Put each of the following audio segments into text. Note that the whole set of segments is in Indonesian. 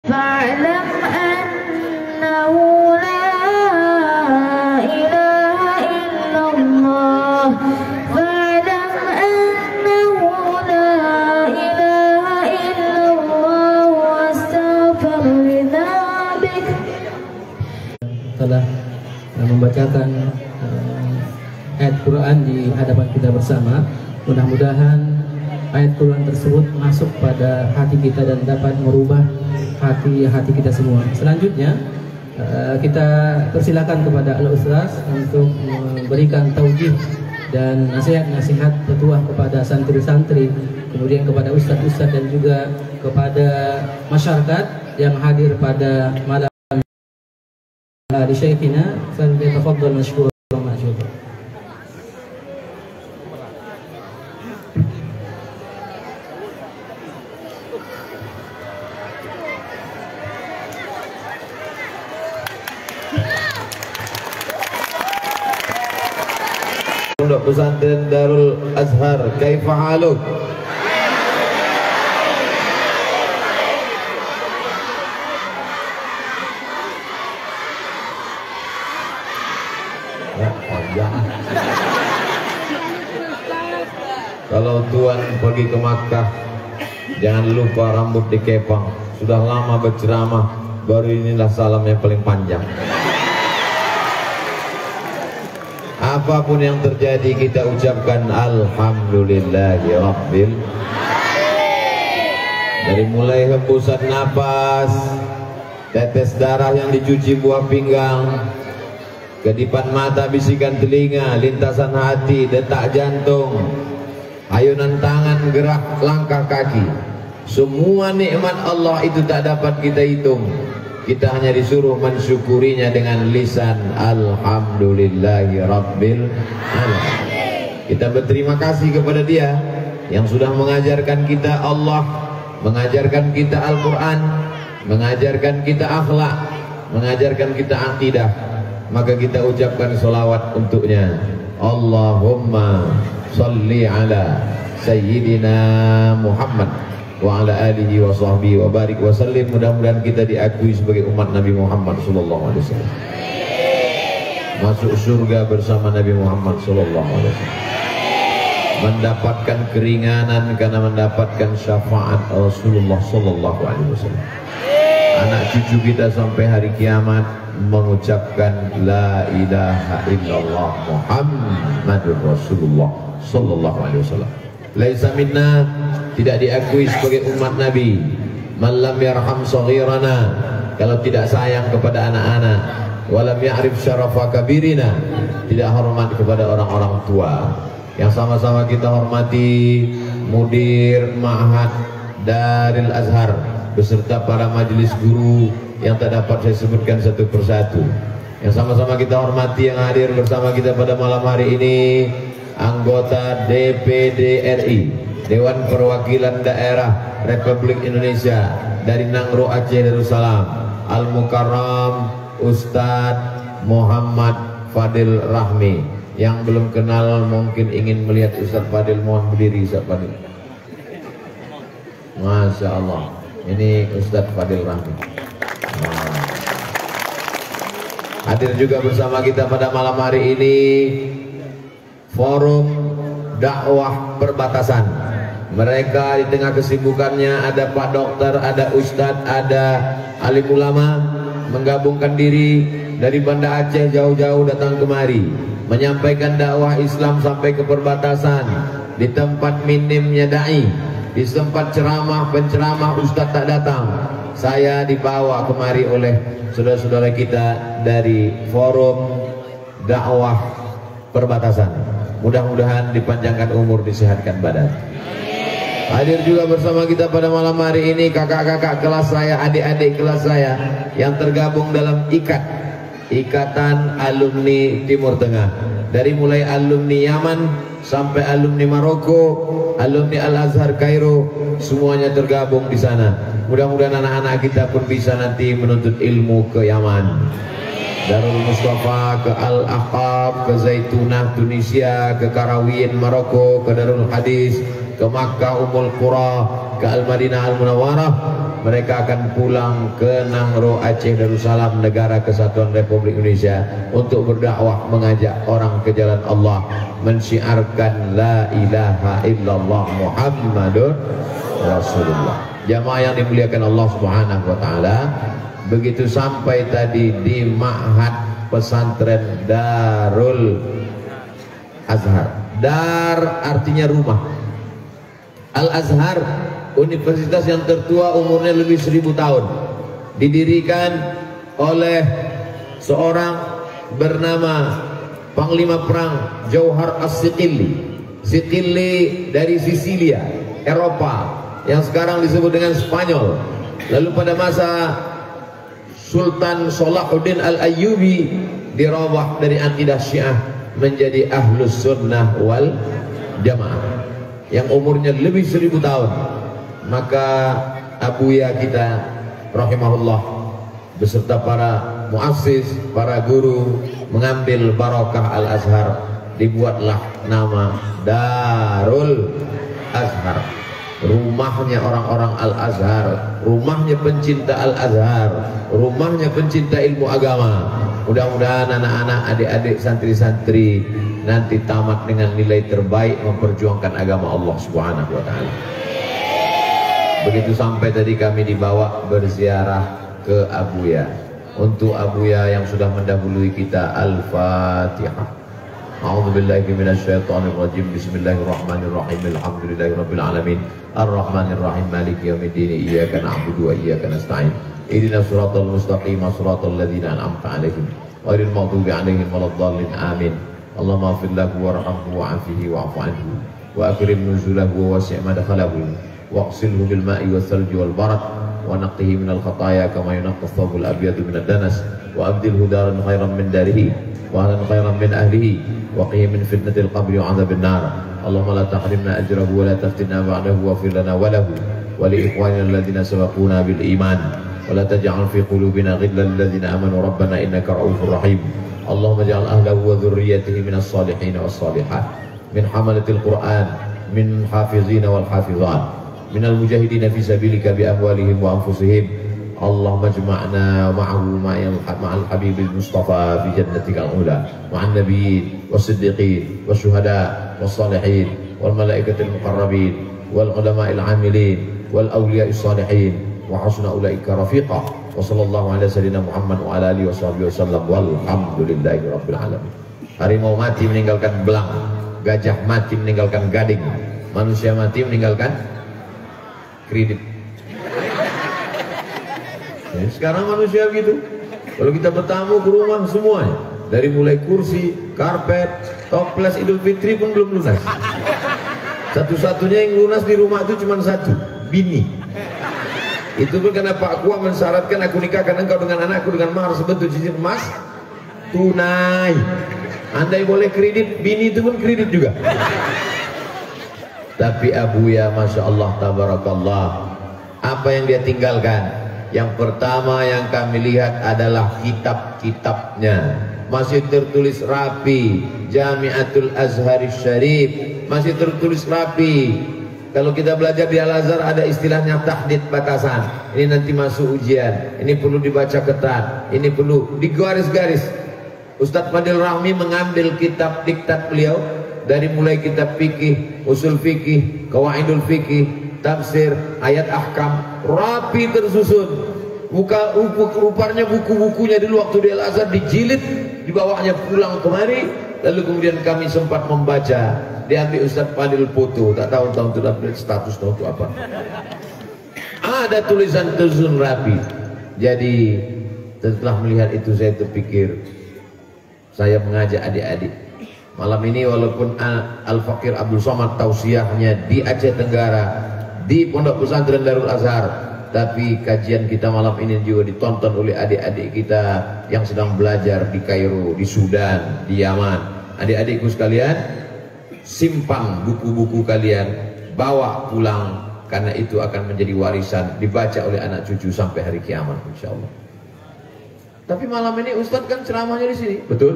فاعلم أنه لا إله إلا الله فاعلم أنه لا إله إلا الله واستغفر لذنبك. Telah membacakan ayat Quran di hadapan kita bersama. Mudah-mudahan ayat Quran tersebut masuk pada hati kita dan dapat merubah hati kita semua. Selanjutnya kita persilakan kepada Al-Ustaz untuk memberikan taujih dan nasihat-nasihat petuah kepada santri-santri, kemudian kepada ustaz-ustaz dan juga kepada masyarakat yang hadir pada malam di Syekhina. Falyatafaddal mashkuran ma'juran. Pondok Pesantren Darul Azhar, kaifa haluk? Kalau Tuhan pergi ke Makkah, jangan lupa rambut dikepang. Sudah lama berceramah, baru inilah salam yang paling panjang. Apapun yang terjadi kita ucapkan alhamdulillahi rabbil. Dari mulai hembusan napas, tetes darah yang dicuci buah pinggang, kedipan mata, bisikan telinga, lintasan hati, detak jantung, ayunan tangan, gerak langkah kaki, semua nikmat Allah itu tak dapat kita hitung. Kita hanya disuruh mensyukurinya dengan lisan alhamdulillahi rabbil alamin. Kita berterima kasih kepada Dia yang sudah mengajarkan kita Allah, mengajarkan kita Al-Quran, mengajarkan kita akhlak, mengajarkan kita akidah. Maka kita ucapkan sholawat untuknya. Allahumma salli ala Sayyidina Muhammad wa ala alihi wa sahbihi wa barik wa sallim. Mudah-mudahan kita diakui sebagai umat Nabi Muhammad sallallahu alaihi wasallam, masuk surga bersama Nabi Muhammad sallallahu alaihi wasallam, mendapatkan keringanan karena mendapatkan syafaat Rasulullah sallallahu alaihi wasallam. Anak cucu kita sampai hari kiamat mengucapkan la ilaha illallah Muhammadur Rasulullah sallallahu alaihi wasallam. Laisa minna, tidak diakui sebagai umat Nabi, man lam yarham saghirana, kalau tidak sayang kepada anak-anak, walam ya'rif syarafa kabirina, tidak hormat kepada orang-orang tua. Yang sama-sama kita hormati Mudir Ma'had Darul Azhar beserta para majelis guru yang tak dapat saya sebutkan satu persatu. Yang sama-sama kita hormati yang hadir bersama kita pada malam hari ini, anggota DPD RI, Dewan Perwakilan Daerah Republik Indonesia dari Nangro Aceh Darussalam, Al-Mukarram Ustadz Muhammad Fadil Rahmi. Yang belum kenal mungkin ingin melihat Ustadz Fadil, mohon berdiri Ustadz Fadil. Masya Allah, ini Ustadz Fadil Rahmi. Hadir juga bersama kita pada malam hari ini Forum Dakwah Perbatasan. Mereka di tengah kesibukannya ada Pak Dokter, ada Ustadz, ada alim ulama, menggabungkan diri dari Banda Aceh jauh-jauh datang kemari menyampaikan dakwah Islam sampai ke perbatasan. Di tempat minimnya dai, di tempat ceramah penceramah Ustadz tak datang, saya dibawa kemari oleh saudara-saudara kita dari Forum Dakwah Perbatasan. Mudah-mudahan dipanjangkan umur, disehatkan badan. Hadir juga bersama kita pada malam hari ini kakak-kakak kelas saya, adik-adik kelas saya yang tergabung dalam Ikatan Alumni Timur Tengah. Dari mulai alumni Yaman sampai alumni Maroko, alumni Al-Azhar Kairo, semuanya tergabung di sana. Mudah-mudahan anak-anak kita pun bisa nanti menuntut ilmu ke Yaman, Darul Mustafa, ke Al-Ahqaf, ke Zaitunah Tunisia, ke Karawin Maroko, ke Darul Hadis, ke Makkah Ummul Qura, ke Al-Madinah Al-Munawwarah. mereka akan pulang ke Nangro, Aceh Darussalam, Negara Kesatuan Republik Indonesia untuk berdakwah, mengajak orang ke jalan Allah, mensyiarkan la ilaha illallah Muhammadur Rasulullah. Jamaah yang dimuliakan Allah Subhanahu wa taala, begitu sampai tadi di Ma'had Pesantren Darul Azhar. Dar artinya rumah. Al-Azhar, universitas yang tertua, umurnya lebih 1000 tahun. Didirikan oleh seorang bernama Panglima Perang Jauhar As-Siqilli. Siqilli dari Sisilia, Eropa, yang sekarang disebut dengan Spanyol. Lalu pada masa Sultan Salahuddin Al-Ayyubi dirubah dari akidah Syiah menjadi Ahlus Sunnah wal Jamaah yang umurnya lebih 1000 tahun. Maka Abuya kita rahimahullah beserta para muassis, para guru mengambil barokah Al-Azhar, dibuatlah nama Darul Azhar, rumahnya orang-orang Al-Azhar, rumahnya pencinta Al-Azhar, rumahnya pencinta ilmu agama. Mudah-mudahan anak-anak, adik-adik, santri-santri nanti tamat dengan nilai terbaik memperjuangkan agama Allah Subhanahu wa taala. Begitu sampai tadi kami dibawa berziarah ke Abuya. Untuk Abuya yang sudah mendahului kita, Al-Fatihah. A'udzubillahi minasyaitonir rajim. Bismillahirrahmanirrahim. Alhamdulillahirabbil alamin. Arrahmanirrahim. Maliki yaumiddin. Iyyaka na'budu wa iyyaka nasta'in. Ihdinas siratal mustaqim, siratal ladzina an'amta 'alaihim ghairil maghdubi 'alaihim waladdallin. Amin. Allahumma ighfir lahu warhamhu wa'afihi wa'fu 'anhu wa akrim nuzulahu wa wasi' madkhalahu waqsilhu bil ma'i was-salji wal barad wa naqqihi minal khataaya kama yunqqa ath-thawbul abyadu minad danas wa abdilhu daran khairan min darihi wa ahlan khairan min ahlihi wa qihi min fitnatil qabri wa 'adzaban nar. Allahumma la tahrimna ajrahu wa la taftinna ba'dahu wa ighfir lana wa lahu wa li ikhwanina alladhina sabaquna bil iman ولا تجعل في قلوبنا غلا للذين آمنوا ربنا إنك رؤوف رحيم. اللهم اجعل أهله وذريته من الصالحين والصالحات، من حملة القرآن، من حافظين والحافظات، من المجاهدين في سبيلك بأموالهم وأنفسهم. اللهم اجمعنا معه مع الحبيب المصطفى في جنتك العلى مع النبيين والصديقين والشهداء والصالحين والملائكة المقربين والعلماء العاملين والأولياء الصالحين وحسن أولئك رفيقا. وصلى الله على سيدنا Muhammad wa ala alihi wasallam walhamdulillahi rabbil alamin. Harimau mati meninggalkan belang, gajah mati meninggalkan gading, manusia mati meninggalkan kredit. Ya, sekarang manusia gitu. Kalau kita bertamu ke rumah semuanya, dari mulai kursi, karpet, toples Idul Fitri pun belum lunas. Satu-satunya yang lunas di rumah itu cuma satu, bini. Itu pun karena Pak Kua mensyaratkan aku nikahkan engkau dengan anakku dengan mahar sebentuk cincin emas tunai. Andai boleh kredit, bini itu pun kredit juga. Tapi Abuya, masya Allah, tabarakallah, apa yang dia tinggalkan? Yang pertama yang kami lihat adalah kitab-kitabnya. Masih tertulis rapi, Jami'atul Azhar Syarif, masih tertulis rapi. Kalau kita belajar di Al-Azhar ada istilahnya tahdid batasan. Ini nanti masuk ujian, ini perlu dibaca ketat, ini perlu digaris-garis. Ustadz Fadil Rahmi mengambil kitab diktat beliau dari mulai kitab fikih, usul fikih, qawaidul fikih, tafsir, ayat ahkam, rapi tersusun. Rupanya buku-bukunya dulu waktu di Al-Azhar dijilid, dibawanya pulang kemari, lalu kemudian kami sempat membaca. Diambil Ustadz Fadil foto, tak tahu tahun itu update status tahu itu apa. Ada tulisan tersusun rapi. Jadi setelah melihat itu saya terpikir, saya mengajak adik-adik malam ini, walaupun Al-Fakir Abdul Somad tausiahnya di Aceh Tenggara, di Pondok Pesantren Darul Azhar, tapi kajian kita malam ini juga ditonton oleh adik-adik kita yang sedang belajar di Kairo, di Sudan, di Yaman. Adik-adikku sekalian, simpan buku-buku kalian, bawa pulang, karena itu akan menjadi warisan dibaca oleh anak cucu sampai hari kiamat insyaallah. Tapi malam ini Ustadz kan ceramahnya di sini, betul?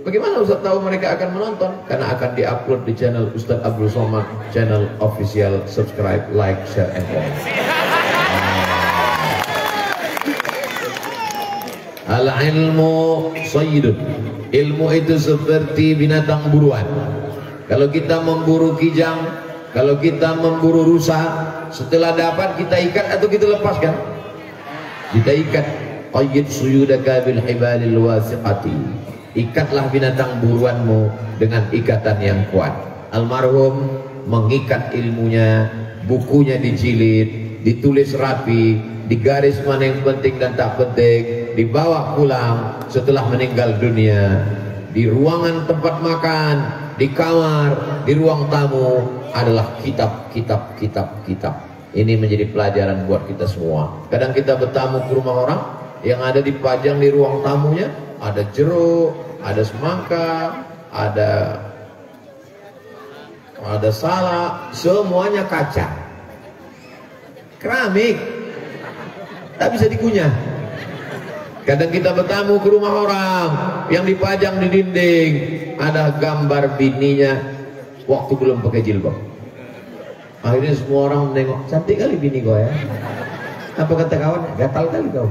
Bagaimana Ustadz tahu mereka akan menonton? Karena akan diupload di channel Ustadz Abdul Somad, channel official. Subscribe, like, share, and comment. Al-ilmu sayyidun. Ilmu itu seperti binatang buruan. Kalau kita memburu kijang, kalau kita memburu rusa, setelah dapat kita ikat atau kita lepaskan? Kita ikat. Qayyid suyudaka bil hibalil wasiqati. Ikatlah binatang buruanmu dengan ikatan yang kuat. Almarhum mengikat ilmunya, bukunya dijilid, ditulis rapi, digaris mana yang penting dan tak penting, dibawa pulang setelah meninggal dunia. Di ruangan tempat makan, di kamar, di ruang tamu adalah kitab. Ini menjadi pelajaran buat kita semua. Kadang kita bertamu ke rumah orang, yang ada dipajang di ruang tamunya ada jeruk, ada semangka, ada salak, semuanya kaca, keramik, tak bisa dikunyah. Kadang kita bertamu ke rumah orang, yang dipajang di dinding ada gambar bininya waktu belum pakai jilbab. Akhirnya semua orang menengok, cantik kali bini kau ya. Apa kata kawan? Gatal kali kau.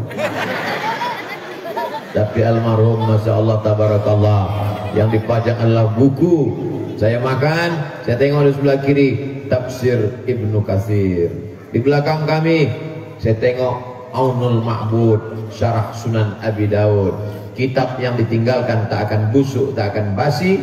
Tapi almarhum, masya Allah, tabarakallah, yang dipajang adalah buku. Saya makan, saya tengok di sebelah kiri Tafsir Ibnu Katsir. Di belakang kami saya tengok Aunul Ma'bud, Syarah Sunan Abi Daud. Kitab yang ditinggalkan tak akan busuk, tak akan basi,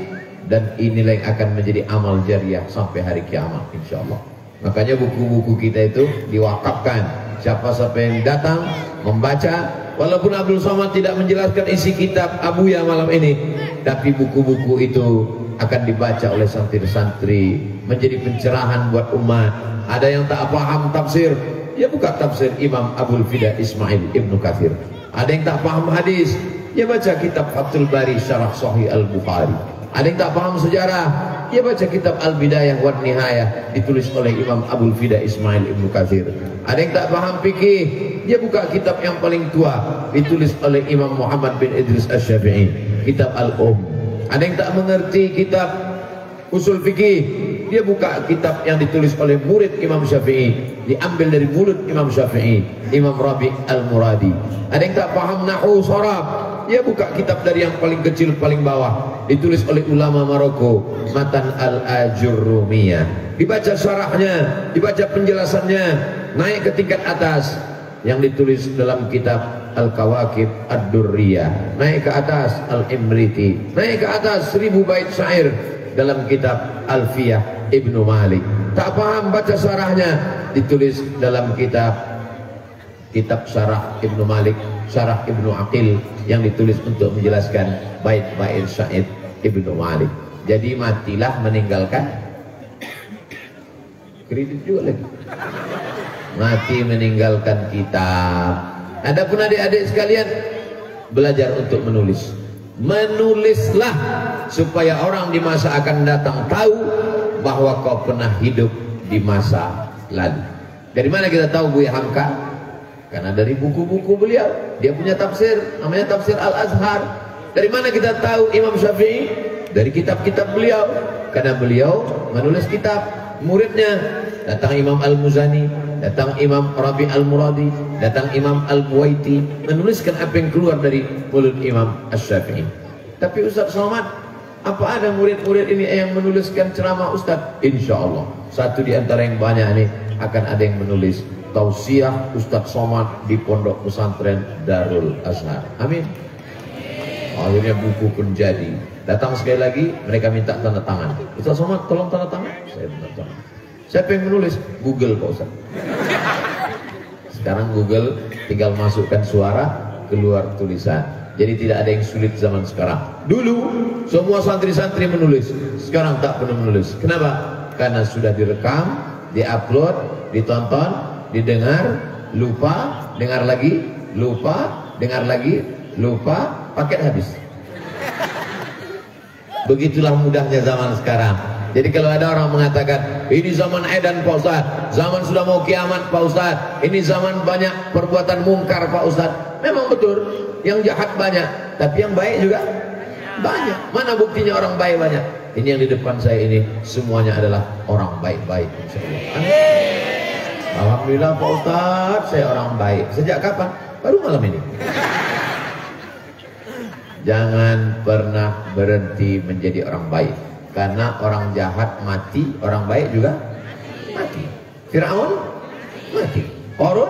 dan inilah yang akan menjadi amal jariah sampai hari kiamat insyaallah. Makanya buku-buku kita itu diwakafkan. Siapa-siapa yang datang membaca, walaupun Abdul Somad tidak menjelaskan isi kitab Abuya malam ini, tapi buku-buku itu akan dibaca oleh santri-santri, menjadi pencerahan buat umat. Ada yang tak paham tafsir, ya buka tafsir Imam Abul Fida Ismail Ibnu Katsir. Ada yang tak paham hadis, ya baca kitab Fathul Bari Syarah Sahih Al-Bukhari. Ada yang tak paham sejarah, ya baca kitab Al-Bidayah wa Nihayah ditulis oleh Imam Abul Fida Ismail Ibnu Katsir. Ada yang tak paham fikih, dia buka kitab yang paling tua ditulis oleh Imam Muhammad bin Idris Asy-Syafi'i, kitab Al-Um. Ada yang tak mengerti kitab usul fikih, dia buka kitab yang ditulis oleh murid Imam Syafi'i, diambil dari mulut Imam Syafi'i, Imam Rabi' Al-Muradi. Ada yang tak paham nahwu sharaf, dia buka kitab dari yang paling kecil paling bawah, ditulis oleh ulama Maroko, Matan Al-Ajurrumiyah. Dibaca syarahnya, dibaca penjelasannya, naik ke tingkat atas yang ditulis dalam kitab Al-Kawakib Ad-Durriyah, naik ke atas Al-Imriti, naik ke atas 1000 bait syair dalam kitab Alfiyah Ibnu Malik. Tak paham baca syarahnya, ditulis dalam kitab Syarah Ibnu Malik, Syarah Ibnu Aqil, yang ditulis untuk menjelaskan bait-bait syair Ibnu Malik. Jadi matilah meninggalkan kredit juga lagi. Mati meninggalkan kitab. Adapun adik-adik sekalian, belajar untuk menulis. Menulislah supaya orang di masa akan datang tahu bahwa kau pernah hidup di masa lalu. Dari mana kita tahu Buya Hamka? Karena dari buku-buku beliau. Dia punya tafsir, namanya Tafsir Al-Azhar. Dari mana kita tahu Imam Syafi'i? Dari kitab-kitab beliau. Karena beliau menulis kitab. Muridnya datang Imam Al-Muzani, datang Imam Rabi' Al-Muradi, datang Imam Al-Buwaiti, menuliskan apa yang keluar dari mulut Imam Asy-Syafi'i. Tapi Ustaz Somad, apa ada murid-murid ini yang menuliskan ceramah Ustaz? Insya Allah satu di antara yang banyak ini akan ada yang menulis tausiah Ustaz Somad di Pondok Pesantren Darul Azhar. Amin. Akhirnya buku pun jadi. Datang sekali lagi, mereka minta tanda tangan. Ustaz Somad tolong tanda tangan. Saya tanda tangan. Siapa yang menulis? Google Pak Ustaz. Sekarang Google tinggal masukkan suara, keluar tulisan. Jadi tidak ada yang sulit zaman sekarang. Dulu semua santri-santri menulis, sekarang tak perlu menulis. Kenapa? Karena sudah direkam, diupload, ditonton, didengar, lupa, dengar lagi, lupa, dengar lagi, lupa, paket habis. Begitulah mudahnya zaman sekarang. Jadi kalau ada orang mengatakan ini zaman edan Pak Ustaz, zaman sudah mau kiamat Pak Ustaz, ini zaman banyak perbuatan mungkar Pak Ustaz. Memang betul, yang jahat banyak, tapi yang baik juga banyak. Mana buktinya orang baik banyak? Ini yang di depan saya ini semuanya adalah orang baik-baik insyaallah. Alhamdulillah Pak Ustaz, saya orang baik. Sejak kapan? Baru malam ini. Jangan pernah berhenti menjadi orang baik. Karena orang jahat mati, orang baik juga mati. Fir'aun mati, Qarun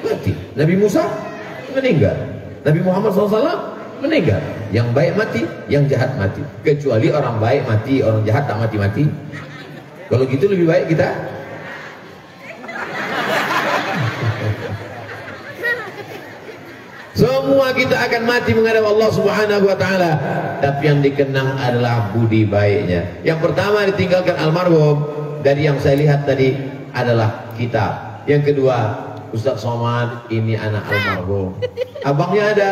mati, Nabi Musa meninggal, Nabi Muhammad SAW meninggal. Yang baik mati, yang jahat mati. Kecuali orang baik mati, orang jahat tak mati-mati. Kalau gitu lebih baik kita semua kita akan mati menghadap Allah Subhanahu wa taala. Tapi yang dikenang adalah budi baiknya. Yang pertama ditinggalkan almarhum, dari yang saya lihat tadi adalah kitab. Yang kedua, Ustaz Somad ini anak almarhum. Abangnya ada,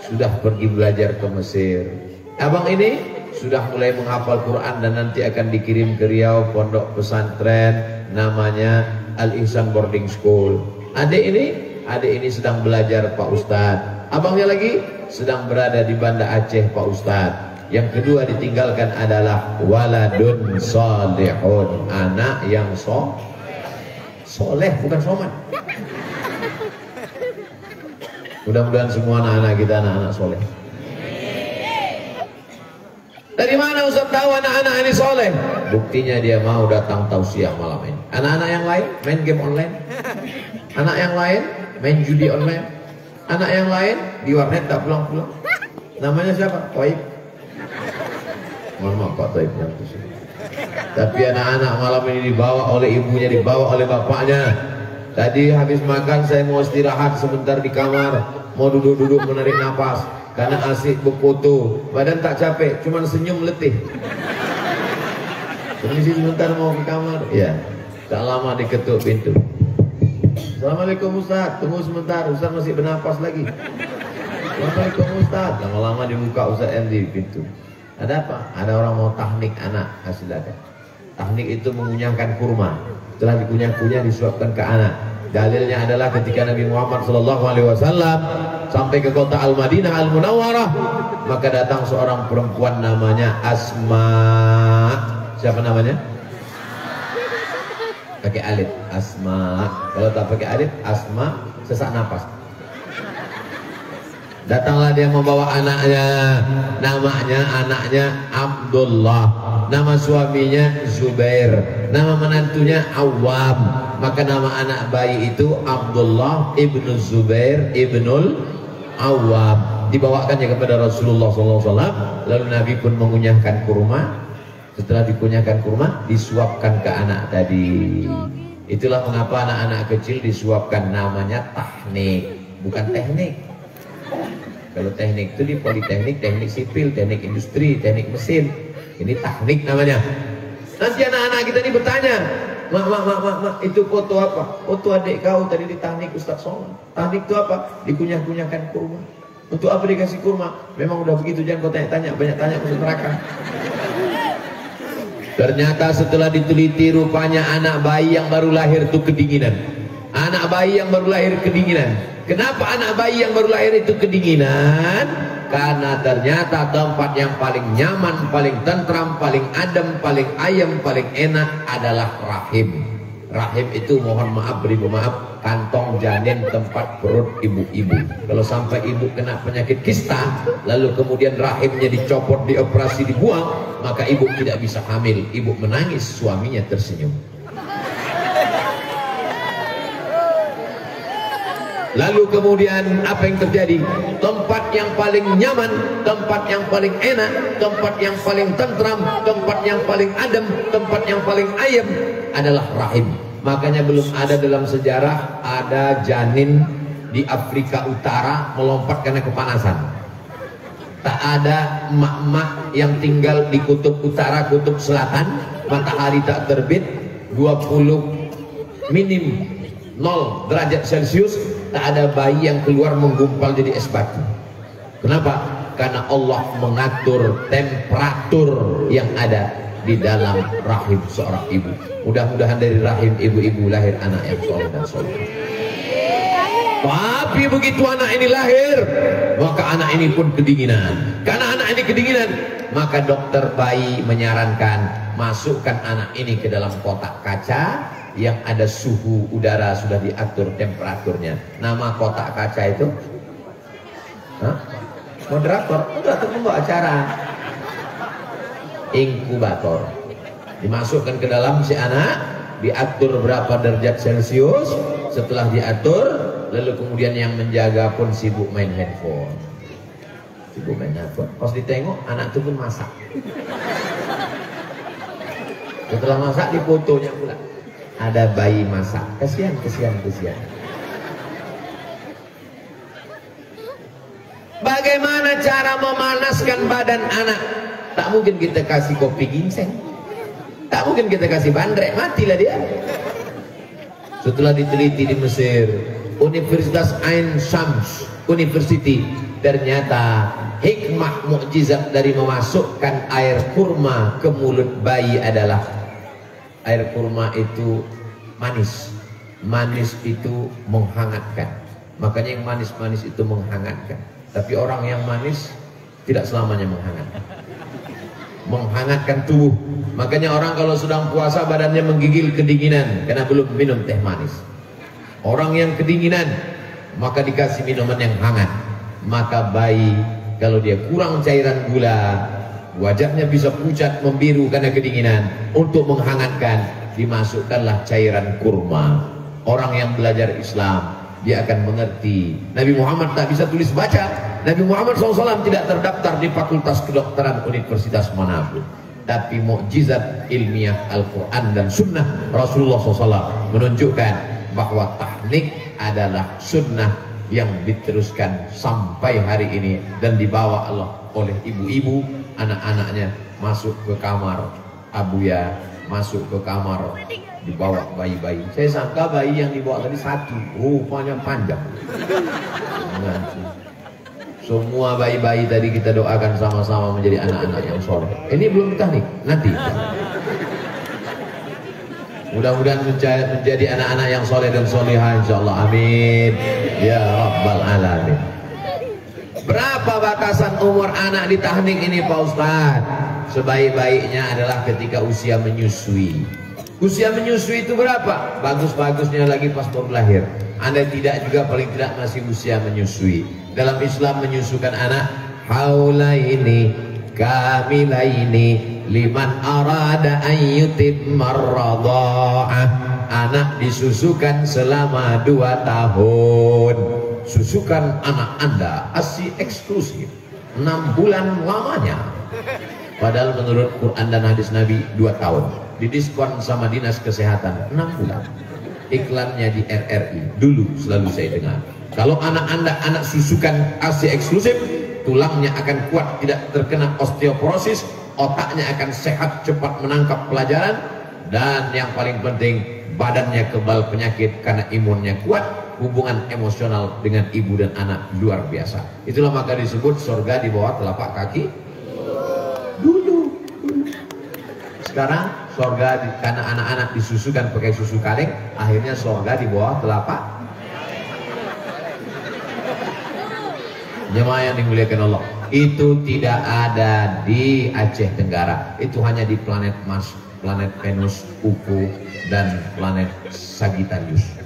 sudah pergi belajar ke Mesir. Abang ini sudah mulai menghafal Quran dan nanti akan dikirim ke Riau pondok pesantren namanya Al Ihsan Boarding School. Adik ini sedang belajar Pak Ustadz. Abangnya lagi sedang berada di Banda Aceh Pak Ustadz. Yang kedua ditinggalkan adalah waladun solehun, anak yang soleh, bukan soman. Mudah-mudahan semua anak-anak kita anak-anak soleh. Dari mana Ustaz tahu anak-anak ini soleh? Buktinya dia mau datang tausiah malam ini. Anak-anak yang lain main game online, anak yang lain main judi online, anak yang lain di warnet tak pulang-pulang. Namanya siapa? Toib. Mohon maaf Pak Toib yang itu. Tapi anak-anak malam ini dibawa oleh ibunya, dibawa oleh bapaknya. Tadi habis makan saya mau istirahat sebentar di kamar, mau duduk-duduk menarik nafas karena asik berfoto. Badan tak capek, cuman senyum letih. Permisi sebentar mau ke kamar. Ya, tak lama diketuk pintu. Assalamualaikum Ustaz, tunggu sebentar, Ustaz masih bernafas lagi. Assalamualaikum Ustaz. Lama-lama dibuka Ustaz MD pintu. Ada apa? Ada orang mau tahnik anak, hasil ada. Tahnik itu mengunyahkan kurma. Setelah dikunyah-kunyah disuapkan ke anak. Dalilnya adalah ketika Nabi Muhammad SAW sampai ke kota Al-Madinah Al-Munawwarah, maka datang seorang perempuan namanya Asma. Siapa namanya? Pakai alif, Asma. Kalau tak pakai alif, Asma, sesak napas. Datanglah dia membawa anaknya, anaknya Abdullah, nama suaminya Zubair, nama menantunya Awam. Maka nama anak bayi itu Abdullah ibnu Zubair ibnul Awam. Dibawakannya kepada Rasulullah SAW. Lalu Nabi pun mengunyahkan kurma. Setelah dikunyahkan kurma, disuapkan ke anak tadi. Itulah mengapa anak-anak kecil disuapkan, namanya tahnik, bukan teknik. Kalau teknik itu di politeknik, teknik sipil, teknik industri, teknik mesin. Ini teknik namanya. Nanti anak-anak kita ini bertanya, mak, itu foto apa? Foto adik kau tadi di teknik Ustaz Somad. Teknik itu apa? Dikunyah-kunyahkan kurma. Untuk apa dikasih kurma? Memang udah begitu, jangan kau tanya-tanya, banyak tanya masuk neraka. Ternyata setelah diteliti, rupanya anak bayi yang baru lahir itu kedinginan. Anak bayi yang baru lahir kedinginan. Kenapa anak bayi yang baru lahir itu kedinginan? Karena ternyata tempat yang paling nyaman, paling tentram, paling adem, paling ayem, paling enak adalah rahim. Rahim itu, mohon maaf, beri maaf, kantong janin tempat perut ibu-ibu. Kalau sampai ibu kena penyakit kista, lalu kemudian rahimnya dicopot, dioperasi, dibuang, maka ibu tidak bisa hamil. Ibu menangis, suaminya tersenyum. Lalu kemudian apa yang terjadi? Tempat yang paling nyaman, tempat yang paling enak, tempat yang paling tentram, tempat yang paling adem, tempat yang paling ayem adalah rahim. Makanya belum ada dalam sejarah ada janin di Afrika Utara melompat karena kepanasan. Tak ada emak-emak yang tinggal di kutub utara, kutub selatan, matahari tak terbit, 20 minim 0 derajat Celcius, tak ada bayi yang keluar menggumpal jadi es batu. Kenapa? Karena Allah mengatur temperatur yang ada di dalam rahim seorang ibu. Mudah-mudahan dari rahim ibu-ibu lahir anak yang soleh dan soleh. Tapi begitu anak ini lahir, maka anak ini pun kedinginan. Karena anak ini kedinginan, maka dokter bayi menyarankan masukkan anak ini ke dalam kotak kaca yang ada suhu udara sudah diatur temperaturnya. Nama kotak kaca itu Moderator membawa acara. Inkubator dimasukkan ke dalam si anak, diatur berapa derajat Celcius. Setelah diatur, lalu kemudian yang menjaga pun sibuk main handphone. Pas ditengok anak itu pun masak. Setelah masak difotonya pula, ada bayi masak. Kasihan. Bagaimana cara memanaskan badan anak? Tak mungkin kita kasih kopi ginseng, tak mungkin kita kasih bandrek, matilah dia. Setelah diteliti di Mesir, Universitas Ain Shams University, ternyata hikmah mukjizat dari memasukkan air kurma ke mulut bayi adalah air kurma itu manis. Manis itu menghangatkan. Makanya yang manis-manis itu menghangatkan. Tapi orang yang manis tidak selamanya menghangatkan tubuh. Makanya orang kalau sedang puasa badannya menggigil kedinginan karena belum minum teh manis. Orang yang kedinginan maka dikasih minuman yang hangat. Maka bayi kalau dia kurang cairan gula, wajahnya bisa pucat membiru karena kedinginan, untuk menghangatkan dimasukkanlah cairan kurma. Orang yang belajar Islam dia akan mengerti. Nabi Muhammad tak bisa tulis baca. Nabi Muhammad SAW tidak terdaftar di Fakultas Kedokteran Universitas manapun. Tapi mukjizat ilmiah Al-Quran dan Sunnah Rasulullah SAW menunjukkan bahwa tahnik adalah sunnah yang diteruskan sampai hari ini dan dibawa Allah oleh ibu-ibu. Anak-anaknya masuk ke kamar Abuya, masuk ke kamar, dibawa bayi-bayi. Saya sangka bayi yang dibawa tadi satu, rupanya panjang. Semua bayi-bayi tadi kita doakan sama-sama menjadi anak-anak yang soleh. Ini belum tahnik, nanti. Mudah-mudahan menjadi anak-anak yang soleh dan solehah, insyaallah. Amin ya rabbal alamin. Berapa batasan umur anak di tahnik ini Pak Ustadz? Sebaik-baiknya adalah ketika usia menyusui. Usia menyusui itu berapa? Bagus-bagusnya lagi pas baru lahir. Anda tidak juga paling tidak masih usia menyusui. Dalam Islam menyusukan anak haulaini kamilaini liman arada an yutimmar radha'ah. Anak disusukan selama 2 tahun. Susukan anak Anda ASI eksklusif 6 bulan lamanya. Padahal menurut Quran dan hadis Nabi 2 tahun. Didiskon sama Dinas Kesehatan 6 bulan. Iklannya di RRI dulu selalu saya dengar. Kalau anak Anda anak susukan ASI eksklusif, tulangnya akan kuat, tidak terkena osteoporosis, otaknya akan sehat, cepat menangkap pelajaran, dan yang paling penting badannya kebal penyakit karena imunnya kuat. Hubungan emosional dengan ibu dan anak luar biasa. Itulah maka disebut surga di bawah telapak kaki dulu. Sekarang surga karena anak-anak disusukan pakai susu kaleng, akhirnya surga di bawah telapak. Jemaah yang dimuliakan Allah, itu tidak ada di Aceh Tenggara. Itu hanya di planet Mars, planet Venus, UFO, dan planet Sagittarius.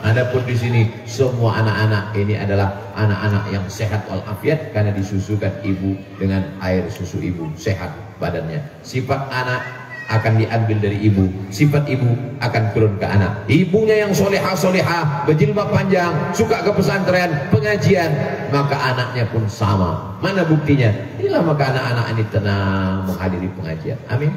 Adapun di sini semua anak-anak ini adalah anak-anak yang sehat walafiat karena disusukan ibu dengan air susu ibu, sehat badannya. Sifat anak akan diambil dari ibu, sifat ibu akan turun ke anak. Ibunya yang solehah, berjilbab panjang, suka ke pesantren, pengajian, maka anaknya pun sama. Mana buktinya? Inilah maka anak-anak ini tenang menghadiri pengajian. Amin.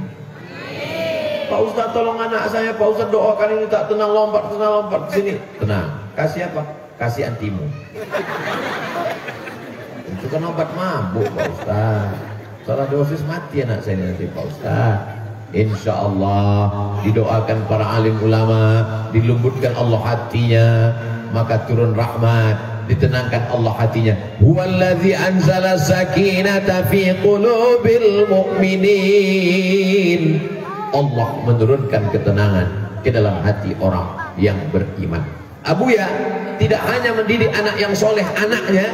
Pak Ustadz tolong anak saya, Pak Ustadz doakan ini tak tenang, lompat ke sini. Tenang, kasih apa? Kasih antimu. Itu kan obat mabuk Pak Ustadz. Salah dosis mati anak saya nanti Pak Ustadz. Insya Allah didoakan para alim ulama, dilembutkan Allah hatinya, maka turun rahmat, ditenangkan Allah hatinya. Huwallazi anzala sakinata fi qulubil mu'minin. Allah menurunkan ketenangan ke dalam hati orang yang beriman. Abuya tidak hanya mendidik anak yang soleh, anaknya,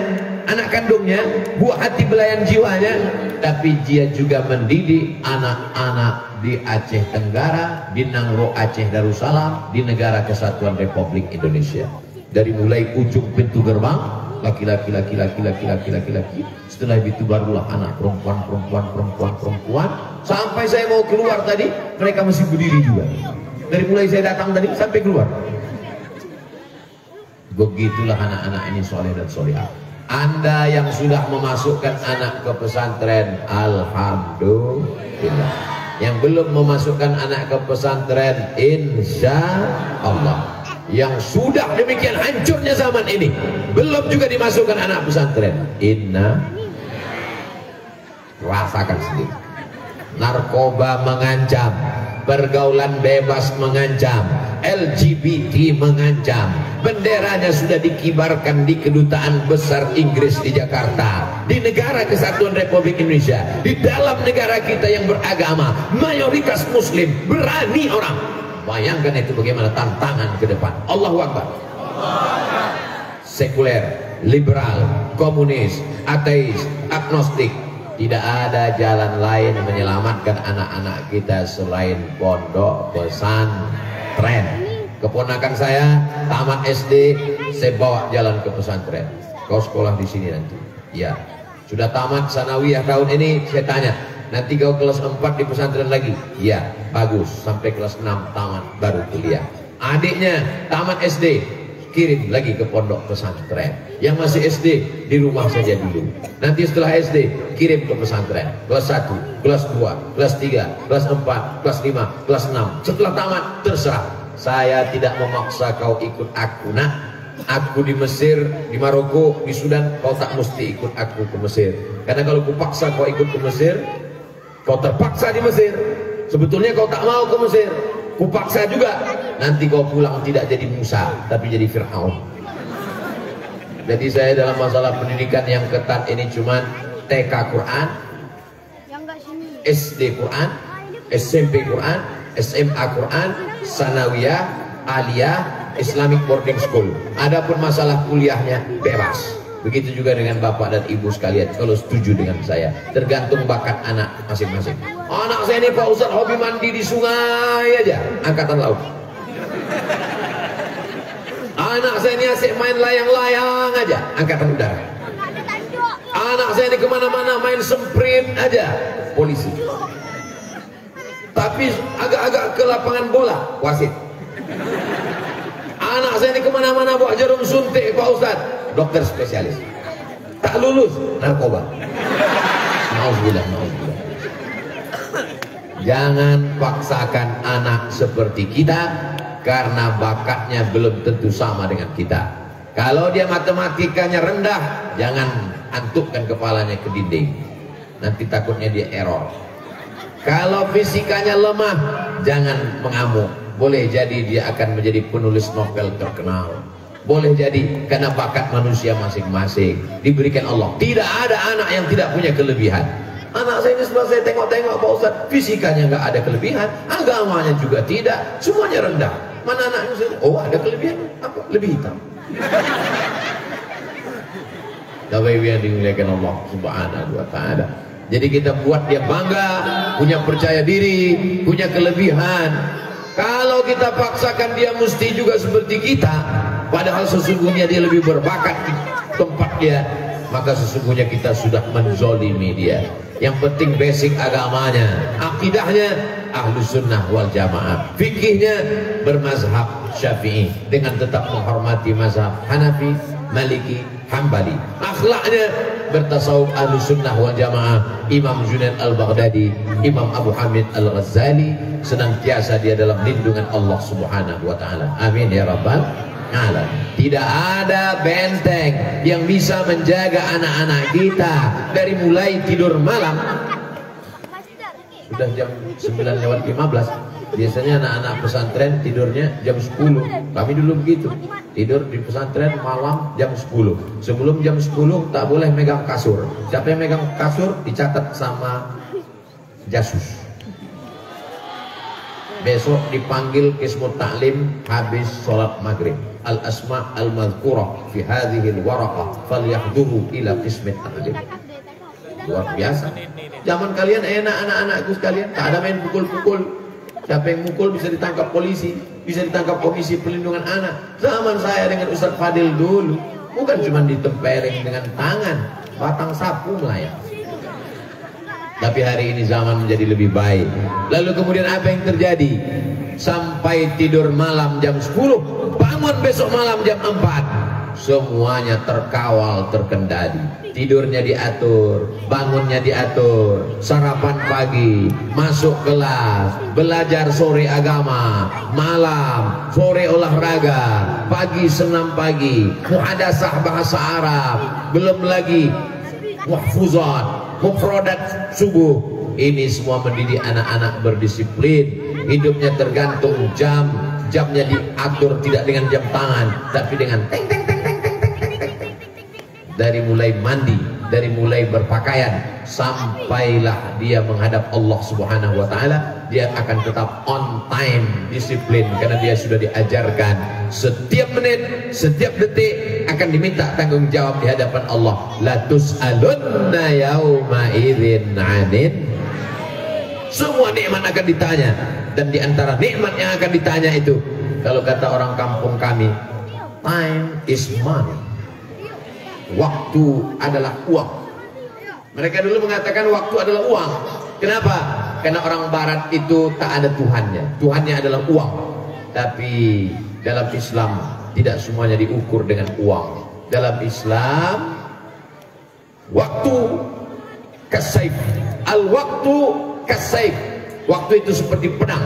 anak kandungnya, buah hati belayan jiwanya, tapi dia juga mendidik anak-anak di Aceh Tenggara, di Nangro Aceh Darussalam, di Negara Kesatuan Republik Indonesia. Dari mulai ujung pintu gerbang laki-laki. Setelah itu barulah anak perempuan. Sampai saya mau keluar tadi, mereka masih berdiri juga. Dari mulai saya datang tadi sampai keluar. Begitulah anak-anak ini soleh dan solehah. Anda yang sudah memasukkan anak ke pesantren, alhamdulillah. Yang belum memasukkan anak ke pesantren, insya Allah. Yang sudah demikian hancurnya zaman ini, belum juga dimasukkan anak pesantren, rasakan sendiri. Narkoba mengancam, pergaulan bebas mengancam, LGBT mengancam. Benderanya sudah dikibarkan di Kedutaan Besar Inggris di Jakarta, di Negara Kesatuan Republik Indonesia, di dalam negara kita yang beragama mayoritas muslim, berani orang. Bayangkan itu bagaimana tantangan ke depan. Allahu Akbar. Sekuler, liberal, komunis, ateis, agnostik, tidak ada jalan lain menyelamatkan anak-anak kita selain pondok pesantren. Keponakan saya tamat SD, saya bawa jalan ke pesantren. Kau sekolah di sini nanti. Ya. Sudah tamat sanawiyah tahun ini, saya tanya, nanti kau kelas 4 di pesantren lagi? Ya, bagus. Sampai kelas 6 tamat baru kuliah. Adiknya tamat SD, kirim lagi ke pondok pesantren. Yang masih SD di rumah saja dulu. Nanti setelah SD kirim ke pesantren. Kelas 1, kelas 2, kelas 3, kelas 4, kelas 5, kelas 6. Setelah tamat terserah. Saya tidak memaksa kau ikut aku, nak. Aku di Mesir, di Maroko, di Sudan, kau tak mesti ikut aku ke Mesir. Karena kalau ku paksa kau ikut ke Mesir, kau terpaksa di Mesir. Sebetulnya kau tak mau ke Mesir. Ku paksa juga. Nanti kau pulang tidak jadi Musa, tapi jadi Fir'aun. Jadi saya dalam masalah pendidikan yang ketat ini cuma TK Quran, SD Quran, SMP Quran, SMA Quran, Sanawiyah, Aliyah, Islamic Boarding School. Adapun masalah kuliahnya bebas. Begitu juga dengan bapak dan ibu sekalian, kalau setuju dengan saya, tergantung bakat anak masing-masing. Anak saya ini Pak Ustaz hobi mandi di sungai aja, angkatan laut. Anak saya ini asik main layang-layang aja, angkatan udara. Anak saya ini kemana-mana main sprint aja, polisi. Tapi agak-agak ke lapangan bola, wasit. Anak saya ini kemana-mana bawa jarum suntik Pak Ustaz, dokter spesialis. Tak lulus, narkoba. Nauzubillah. Jangan paksakan anak seperti kita, karena bakatnya belum tentu sama dengan kita. Kalau dia matematikanya rendah, jangan antukkan kepalanya ke dinding, nanti takutnya dia error. Kalau fisikanya lemah, jangan mengamuk. Boleh jadi dia akan menjadi penulis novel terkenal. Boleh jadi karena bakat manusia masing-masing diberikan Allah. Tidak ada anak yang tidak punya kelebihan. Anak saya ini setelah saya tengok-tengok Pak Ustaz, fisikanya nggak ada kelebihan, agamanya juga tidak, semuanya rendah. Mana anaknya saya? Oh, ada kelebihan, apa? Lebih hitam. Bapak Ibu yang dimuliakan Allah Subhanahu wa Ta'ala. Jadi kita buat dia bangga, punya percaya diri, punya kelebihan. Kalau kita paksakan dia mesti juga seperti kita, padahal sesungguhnya dia lebih berbakat di tempat dia, maka sesungguhnya kita sudah menzolimi dia. Yang penting basic agamanya, akidahnya Ahlus Sunnah wal Jamaah, fikihnya bermazhab Syafi'i dengan tetap menghormati mazhab Hanafi, Maliki, Hambali. Akhlaknya bertasawuf Ahlus Sunnah wal Jamaah, Imam Junaid al-Baghdadi, Imam Abu Hamid al-Ghazali, senantiasa dia dalam lindungan Allah Subhanahu wa Ta'ala. Amin ya Rabbal alamin. Tidak ada benteng yang bisa menjaga anak-anak kita dari mulai tidur malam. Sudah jam 9:15. Biasanya anak-anak pesantren tidurnya jam 10. Kami dulu begitu, tidur di pesantren malam jam 10. Sebelum jam 10 tak boleh megang kasur. Siapa yang megang kasur dicatat sama jasus. Besok dipanggil Qismut Ta'lim habis sholat maghrib. Al-asma' al-madhkurah fi hadhil waraqah falyahduru ila Qismut Ta'lim. Luar biasa. Zaman kalian enak anak-anakku sekalian, tak ada main pukul-pukul. Siapa yang mukul bisa ditangkap polisi, bisa ditangkap Komisi Perlindungan Anak. Zaman saya dengan Ustaz Fadil dulu, bukan cuma ditempelin dengan tangan, batang sapu melayang. Tapi hari ini zaman menjadi lebih baik. Lalu kemudian apa yang terjadi? Sampai tidur malam jam 10, bangun besok malam jam 4, semuanya terkawal, terkendali. Tidurnya diatur, bangunnya diatur, sarapan pagi, masuk kelas, belajar sore agama, malam, sore olahraga, pagi senam pagi, muhadasah bahasa Arab, belum lagi mahfuzat, mufradat subuh. Ini semua mendidik anak-anak berdisiplin. Hidupnya tergantung jam, jamnya diatur tidak dengan jam tangan, tapi dengan teng teng teng teng teng teng teng teng. Dari mulai mandi, dari mulai berpakaian, sampailah dia menghadap Allah Subhanahu wa taala, dia akan tetap on time, disiplin, karena dia sudah diajarkan setiap menit, setiap detik akan diminta tanggung jawab di hadapan Allah. La tus'alunna yauma idzin 'anil. Semua nikmat akan ditanya, dan di antara nikmat yang akan ditanya itu, kalau kata orang kampung kami, time is money. Waktu adalah uang. Mereka dulu mengatakan waktu adalah uang. Kenapa? Karena orang barat itu tak ada Tuhannya. Tuhannya adalah uang. Tapi dalam Islam tidak semuanya diukur dengan uang. Dalam Islam, waktu kasaif. Al-waktu kasaif. Waktu itu seperti pedang.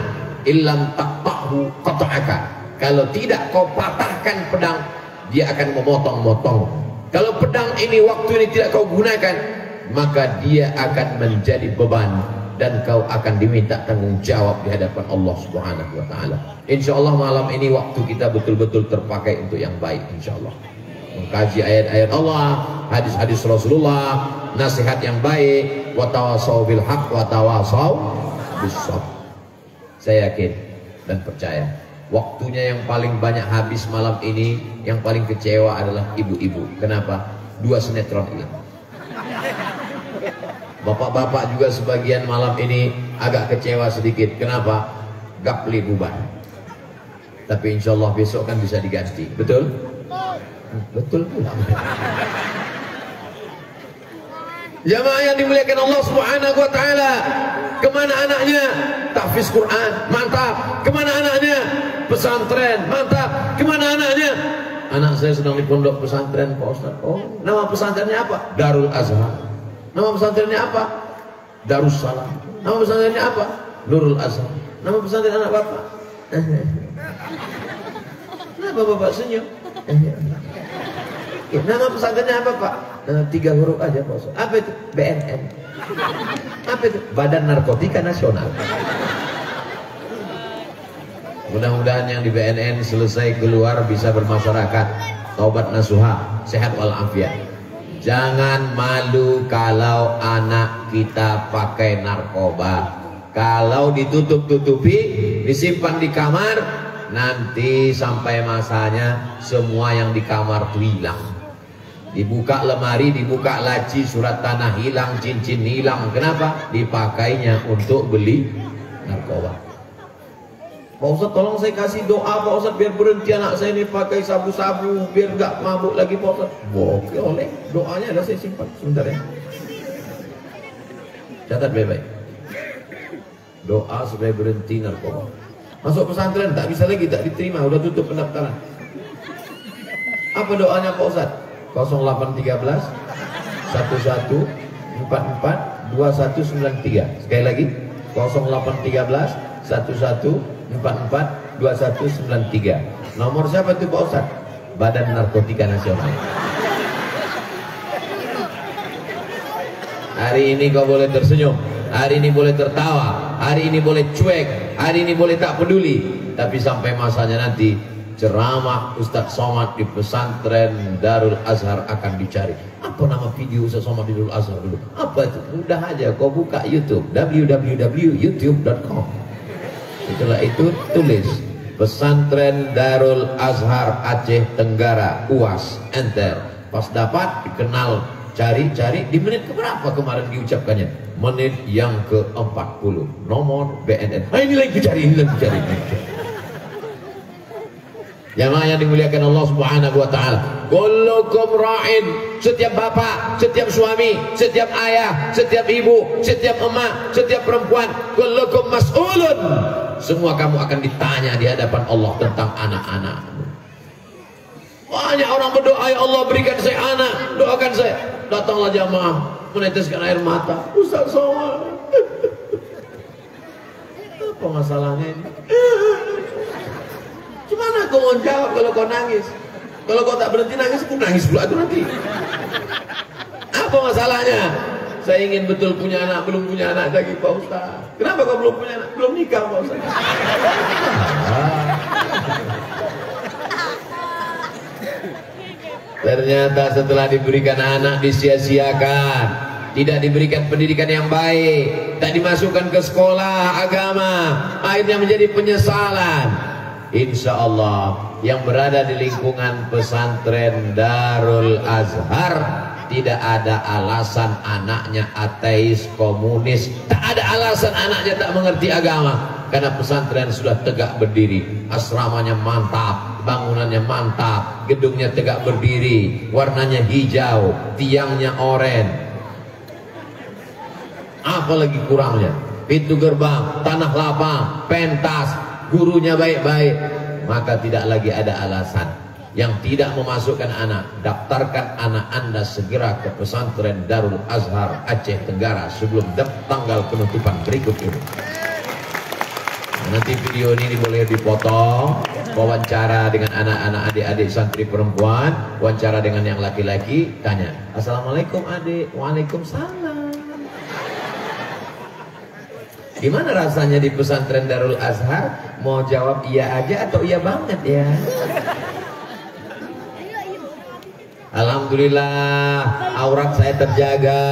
Illam taqtahu qata'aka. Kalau tidak kau patahkan pedang, dia akan memotong-motong. Kalau pedang ini, waktu ini tidak kau gunakan, maka dia akan menjadi beban, dan kau akan diminta tanggung jawab di hadapan Allah Subhanahu wa taala. Insyaallah malam ini waktu kita betul-betul terpakai untuk yang baik, insyaallah. Mengkaji ayat-ayat Allah, hadis-hadis Rasulullah, nasihat yang baik, wa tawassaw bil haq wa tawassaw bis sabr. Saya yakin dan percaya waktunya yang paling banyak habis malam ini, yang paling kecewa adalah ibu-ibu. Kenapa? 2 sinetron hilang. Bapak-bapak juga sebagian malam ini agak kecewa sedikit. Kenapa? Gapli bubar. Tapi insya Allah besok kan bisa diganti. Betul? Betul pula. Jamaah yang dimuliakan Allah Subhanahu wa taala, kemana anaknya? Tahfiz Quran, mantap. Kemana anaknya? Pesantren, mantap. Kemana anaknya? Anak saya sedang di pondok pesantren, Pak Ustaz. Oh, nama pesantrennya apa? Darul Azhar. Nama pesantrennya apa? Darussalam. Nama pesantrennya apa? Nurul Azhar. Nama pesantren anak bapak? Kenapa bapak senyum? Nama pesantrennya apa Pak? 3 huruf aja Pak Ustaz. Apa itu? BNN. Apa itu? Badan Narkotika Nasional. Mudah-mudahan yang di BNN selesai keluar bisa bermasyarakat, taubat nasuha, sehat walafiat. Jangan malu kalau anak kita pakai narkoba. Kalau ditutup-tutupi, disimpan di kamar, nanti sampai masanya semua yang di kamar itu hilang. Dibuka lemari, dibuka laci, surat tanah hilang, cincin hilang. Kenapa? Dipakainya untuk beli narkoba. Pak Ustaz, tolong saya kasih doa Pak Ustaz biar berhenti anak saya ini pakai sabu-sabu, biar gak mabuk lagi Pak Ustaz. Oke, oleh doanya ada saya simpan sebentar ya. Catat baik-baik. Doa supaya berhenti narkoba. Masuk pesantren tak bisa lagi, tak diterima, udah tutup pendaftaran. Apa doanya Pak Ustaz? 0813 11 44 2193. Sekali lagi 0813 11 44 2193. Nomor siapa itu Pak Ustaz? Badan Narkotika Nasional. Hari ini kau boleh tersenyum, hari ini boleh tertawa, hari ini boleh cuek, hari ini boleh tak peduli. Tapi sampai masanya nanti ceramah Ustadz Somad di pesantren Darul Azhar akan dicari. Apa nama video Ustadz Somad di Darul Azhar dulu? Apa itu? Mudah aja, kau buka YouTube, www.youtube.com. Setelah itu tulis pesantren Darul Azhar Aceh Tenggara, UAS, enter. Pas dapat dikenal, cari-cari di menit keberapa kemarin diucapkannya? Menit yang ke-40. Nomor BNN. Ini lagi cari, ini lagi cari. Jamaah yang dimuliakan Allah Subhanahu wa taala. Kullukum ra'in. Setiap bapak, setiap suami, setiap ayah, setiap ibu, setiap emak, setiap perempuan, kullukum mas'ulun. Semua kamu akan ditanya di hadapan Allah tentang anak-anak. Banyak orang berdoa, ya Allah berikan saya anak, doakan saya. Datanglah jamaah meneteskan air mata. Ustaz Somad, apa masalahnya ini? Gimana kau mau jawab kalau kau nangis? Kalau kau tak berhenti nangis, aku nangis pula itu nanti. Apa masalahnya? Saya ingin betul punya anak, belum punya anak lagi Pak Ustaz. Kenapa kau belum punya anak? Belum nikah Pak Ustaz. Ternyata setelah diberikan anak disia-siakan, tidak diberikan pendidikan yang baik, tak dimasukkan ke sekolah agama, akhirnya menjadi penyesalan. Insya Allah yang berada di lingkungan pesantren Darul Azhar tidak ada alasan anaknya ateis, komunis, tak ada alasan anaknya tak mengerti agama, karena pesantren sudah tegak berdiri, asramanya mantap, bangunannya mantap, gedungnya tegak berdiri, warnanya hijau, tiangnya oranye. Apalagi kurangnya? Pintu gerbang, tanah lapang, pentas, gurunya baik-baik, maka tidak lagi ada alasan. Yang tidak memasukkan anak, daftarkan anak Anda segera ke pesantren Darul Azhar Aceh Tenggara sebelum tanggal penutupan berikut ini. Nanti video ini boleh dipotong, wawancara dengan anak-anak adik-adik santri perempuan, wawancara dengan yang laki-laki, tanya, Assalamualaikum adik, Waalaikumsalam. Gimana rasanya di pesantren Darul Azhar? Mau jawab iya aja atau iya banget ya? Alhamdulillah, aurat saya terjaga,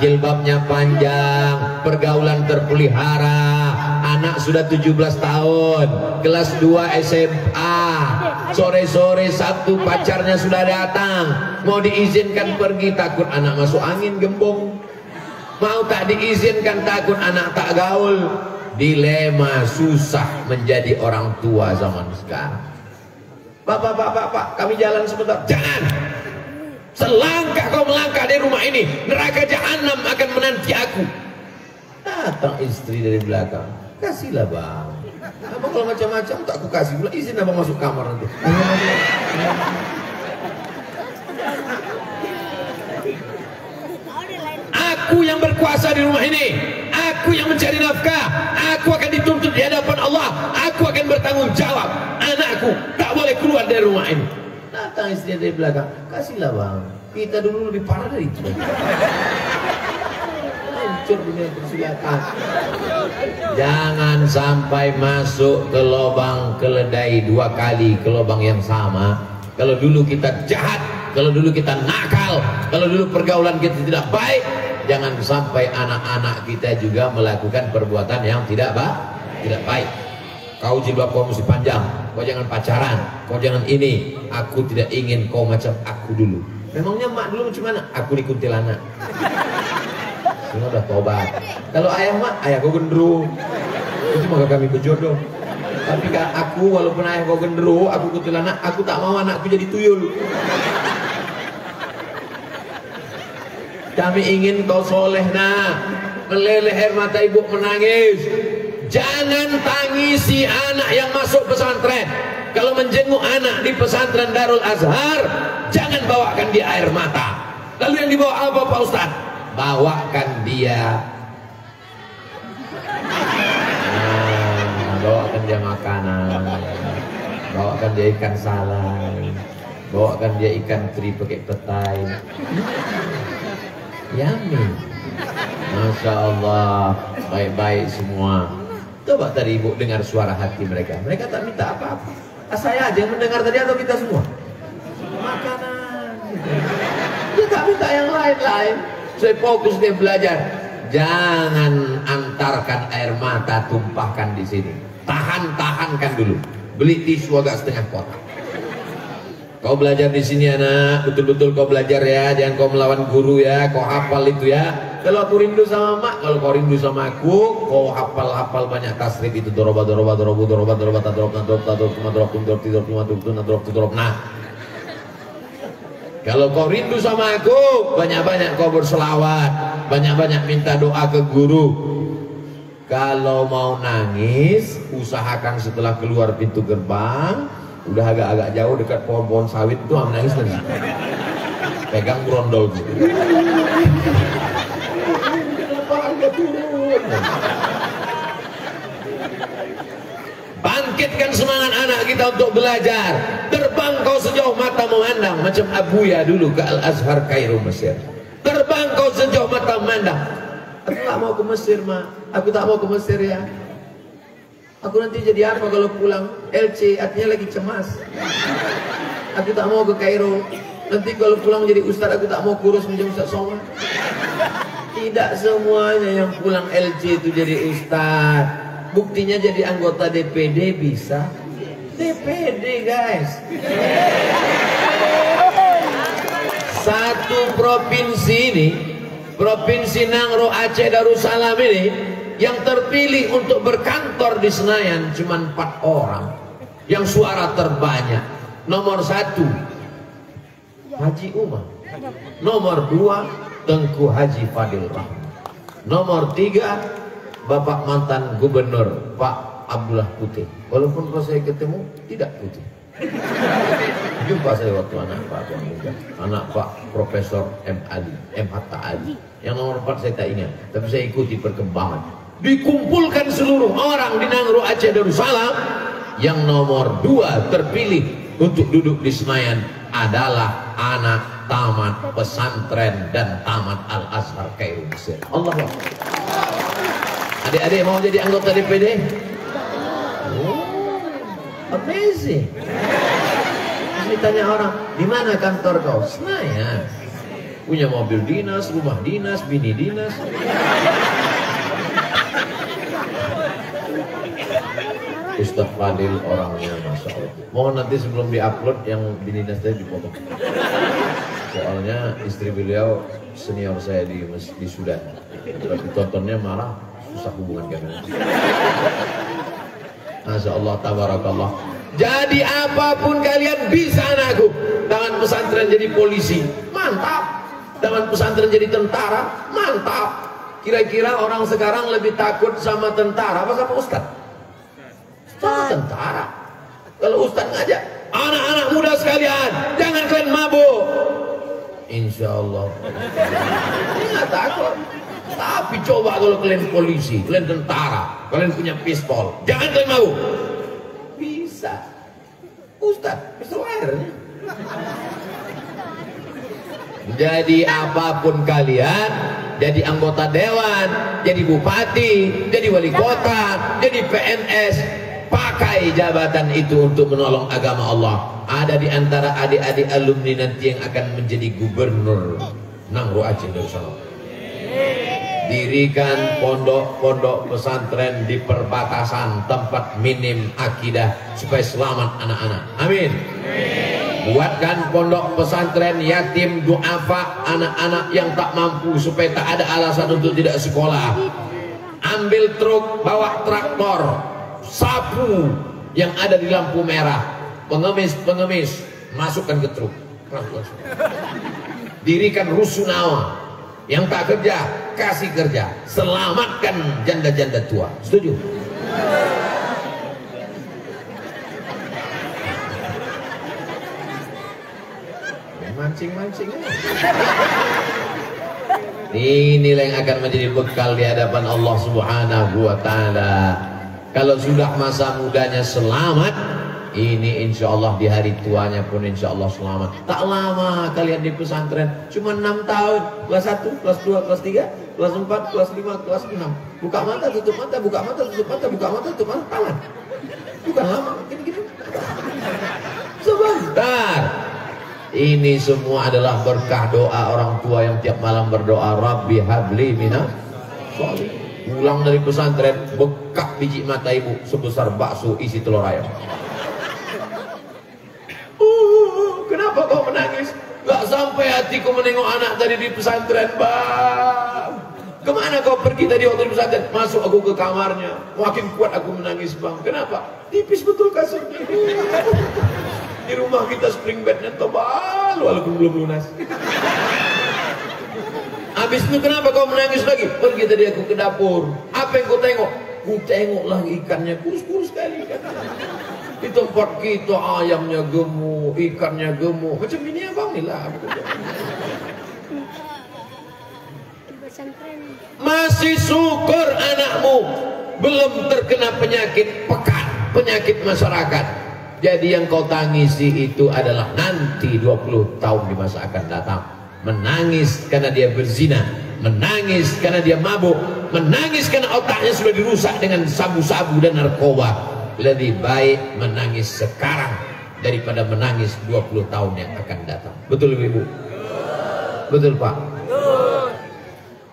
jilbabnya panjang, pergaulan terpelihara, anak sudah 17 tahun, kelas 2 SMA, sore-sore Sabtu pacarnya sudah datang, mau diizinkan pergi takut anak masuk angin gembong, mau tak diizinkan takut anak tak gaul. Dilema, susah menjadi orang tua zaman sekarang. Pak, kami jalan sebentar. Jangan! Selangkah kau melangkah dari rumah ini, neraka jahanam akan menanti aku. Datang istri dari belakang, kasihlah bang. Abang kalau macam-macam tak aku kasih pula, izin abang masuk kamar nanti. Aku yang berkuasa di rumah ini, aku yang mencari nafkah, aku akan dituntut di hadapan Allah, aku akan bertanggung jawab. Anakku tak boleh keluar dari rumah ini. Datang istri dari belakang, kasihlah bang, kita dulu lebih parah dari itu. Hancur dunia persilatan. Jangan sampai masuk ke lubang keledai 2 kali, ke lubang yang sama. Kalau dulu kita jahat, kalau dulu kita nakal, kalau dulu pergaulan kita tidak baik, jangan sampai anak-anak kita juga melakukan perbuatan yang tidak baik. Kau jilbab kau mesti panjang, kau jangan pacaran, kau jangan ini. Aku tidak ingin kau macam aku dulu. Memangnya mak dulu macam mana? Aku di kuntilanak. Semua udah tobat. Kalau ayah mak, ayah kau gendruwo. Itu maka kami berjodoh. Tapi aku walaupun ayah kau gendruwo, aku kuntilanak, aku tak mau anakku jadi tuyul. Kami ingin kau soleh nak, meleleh air mata ibu menangis. Jangan tangisi anak yang masuk pesantren. Kalau menjenguk anak di pesantren Darul Azhar, jangan bawakan dia air mata. Lalu yang dibawa apa Pak Ustaz? Bawakan dia bawakan dia makanan, bawakan dia ikan salai, bawakan dia ikan teri pakai petai. Yummy. Masya Allah, baik-baik semua. Coba tadi ibu dengar suara hati mereka. Mereka tak minta apa-apa. Saya aja yang mendengar tadi atau kita semua? Makanan. Dia tak minta yang lain-lain. Saya fokus dia belajar. Jangan antarkan air mata, tumpahkan di sini. Tahan-tahankan dulu. Beli tisu agak setengah kotak. Kau belajar di sini anak, betul-betul kau belajar ya. Jangan kau melawan guru ya. Kau hafal itu ya. Kalau aku rindu sama mak, kalau kau rindu sama aku, kau hafal banyak tasrif itu doroba. Nah, kalau kau rindu sama aku, banyak-banyak kau berselawat, banyak-banyak minta doa ke guru. Kalau mau nangis, usahakan setelah keluar pintu gerbang, udah agak-agak jauh dekat pohon-pohon sawit itu nangis lagi. Pegang brondol gitu. Bangkitkan semangat anak kita untuk belajar. Terbang kau sejauh mata memandang, macam Abuya dulu ke Al-Azhar Kairo Mesir. Terbang kau sejauh mata memandang. Aku tak mau ke Mesir, Ma. Aku tak mau ke Mesir ya. Aku nanti jadi apa kalau pulang? LC, artinya lagi cemas. Aku tak mau ke Kairo. Nanti kalau pulang jadi ustaz, aku tak mau kurus macam Ustaz Somad. Tidak semuanya yang pulang LC itu jadi ustaz. Buktinya jadi anggota DPD bisa. DPD guys. Satu provinsi ini, Provinsi Nangro Aceh Darussalam ini, yang terpilih untuk berkantor di Senayan cuma 4 orang. Yang suara terbanyak. Nomor 1 Haji Umar. Nomor 2 Tengku Haji Fadil Rahman. Nomor 3 Bapak mantan Gubernur Pak Abdullah Putih. Walaupun kalau saya ketemu tidak putih. Jumpa saya waktu anak Pak Tuan Muda, anak Pak Profesor M. Hatta Ali. Yang nomor 4 saya tak ingat, tapi saya ikuti perkembangan. Dikumpulkan seluruh orang di Nangro Aceh Darussalam. Yang nomor 2 terpilih untuk duduk di Senayan adalah anak tamat pesantren dan tamat Al-Azhar Kairo Mesir. Allah. Adik-adik mau jadi anggota DPD? Oh, amazing. Ini tanya orang, di mana kantor kau? Senayan. Punya mobil dinas, rumah dinas, bini dinas. Ustaz Fadil orangnya Masya Allah. Mohon nanti sebelum diupload yang bini dinas tadi dipotong. Soalnya istri beliau senior saya di Sudan. Tapi tontonnya marah, susah hubungan kami. Masya Allah, tabarakallah. Jadi apapun kalian bisa anakku. Taman pesantren jadi polisi, mantap. Taman pesantren jadi tentara, mantap. Kira-kira orang sekarang lebih takut sama tentara apa sama ustaz? Sama tentara. Kalau ustaz ngajak, anak-anak muda sekalian, jangan kalian mabuk. Insya Allah. Ini nggak takut. Tapi coba kalau kalian polisi, kalian tentara, kalian punya pistol, jangan kalian mau. Bisa. Ustaz, pistol airnya. Jadi apapun kalian, jadi anggota dewan, jadi bupati, jadi wali kota, jadi PNS, pakai jabatan itu untuk menolong agama Allah. Ada di antara adik-adik alumni nanti yang akan menjadi gubernur Nangro Aceh Darussalam. Dirikan pondok-pondok pesantren di perbatasan tempat minim akidah supaya selamat anak-anak. Amin. Buatkan pondok pesantren yatim duafa, anak-anak yang tak mampu supaya tak ada alasan untuk tidak sekolah. Ambil truk, bawa traktor, sapu yang ada di lampu merah, pengemis masukkan ke truk. Dirikan rusunawa. Yang tak kerja, kasih kerja. Selamatkan janda-janda tua. Setuju? Mancing-mancing. Inilah yang akan menjadi bekal di hadapan Allah Subhanahu wa ta'ala. Kalau sudah masa mudanya selamat, ini insya Allah di hari tuanya pun insya Allah selamat. Tak lama kalian di pesantren, cuma 6 tahun. Kelas 1, kelas 2, kelas 3, kelas 4, kelas 5, kelas 6. Buka mata, tutup mata, buka mata, tutup mata, buka mata, tutup mata, tangan. Bukan lama, gini-gini. Sebentar. Ini semua adalah berkah doa orang tua yang tiap malam berdoa, Rabbi habli minas sholihin. Pulang dari pesantren, bekak biji mata ibu sebesar bakso isi telur ayam. Kenapa kau menangis? Gak sampai hatiku menengok anak tadi di pesantren, Bang. Kemana kau pergi tadi waktu di pesantren? Masuk aku ke kamarnya. Makin kuat aku menangis bang. Kenapa? Tipis betul kasurnya. Di rumah kita spring bednya tebal walaupun belum lunas. Habis itu kenapa kau menangis lagi? Pergi tadi aku ke dapur. Apa yang kau tengok? Ku tengok lagi ikannya kurus-kurus sekali ikannya. Di tempat kita ayamnya gemuk, ikannya gemuk. Macam ini abang ni lah. Masih syukur anakmu belum terkena penyakit pekat, penyakit masyarakat. Jadi yang kau tangisi itu adalah nanti 20 tahun di masa akan datang. Menangis karena dia berzina, menangis karena dia mabuk, menangis karena otaknya sudah dirusak dengan sabu-sabu dan narkoba. Lebih baik menangis sekarang daripada menangis 20 tahun yang akan datang. Betul Ibu? Betul Pak?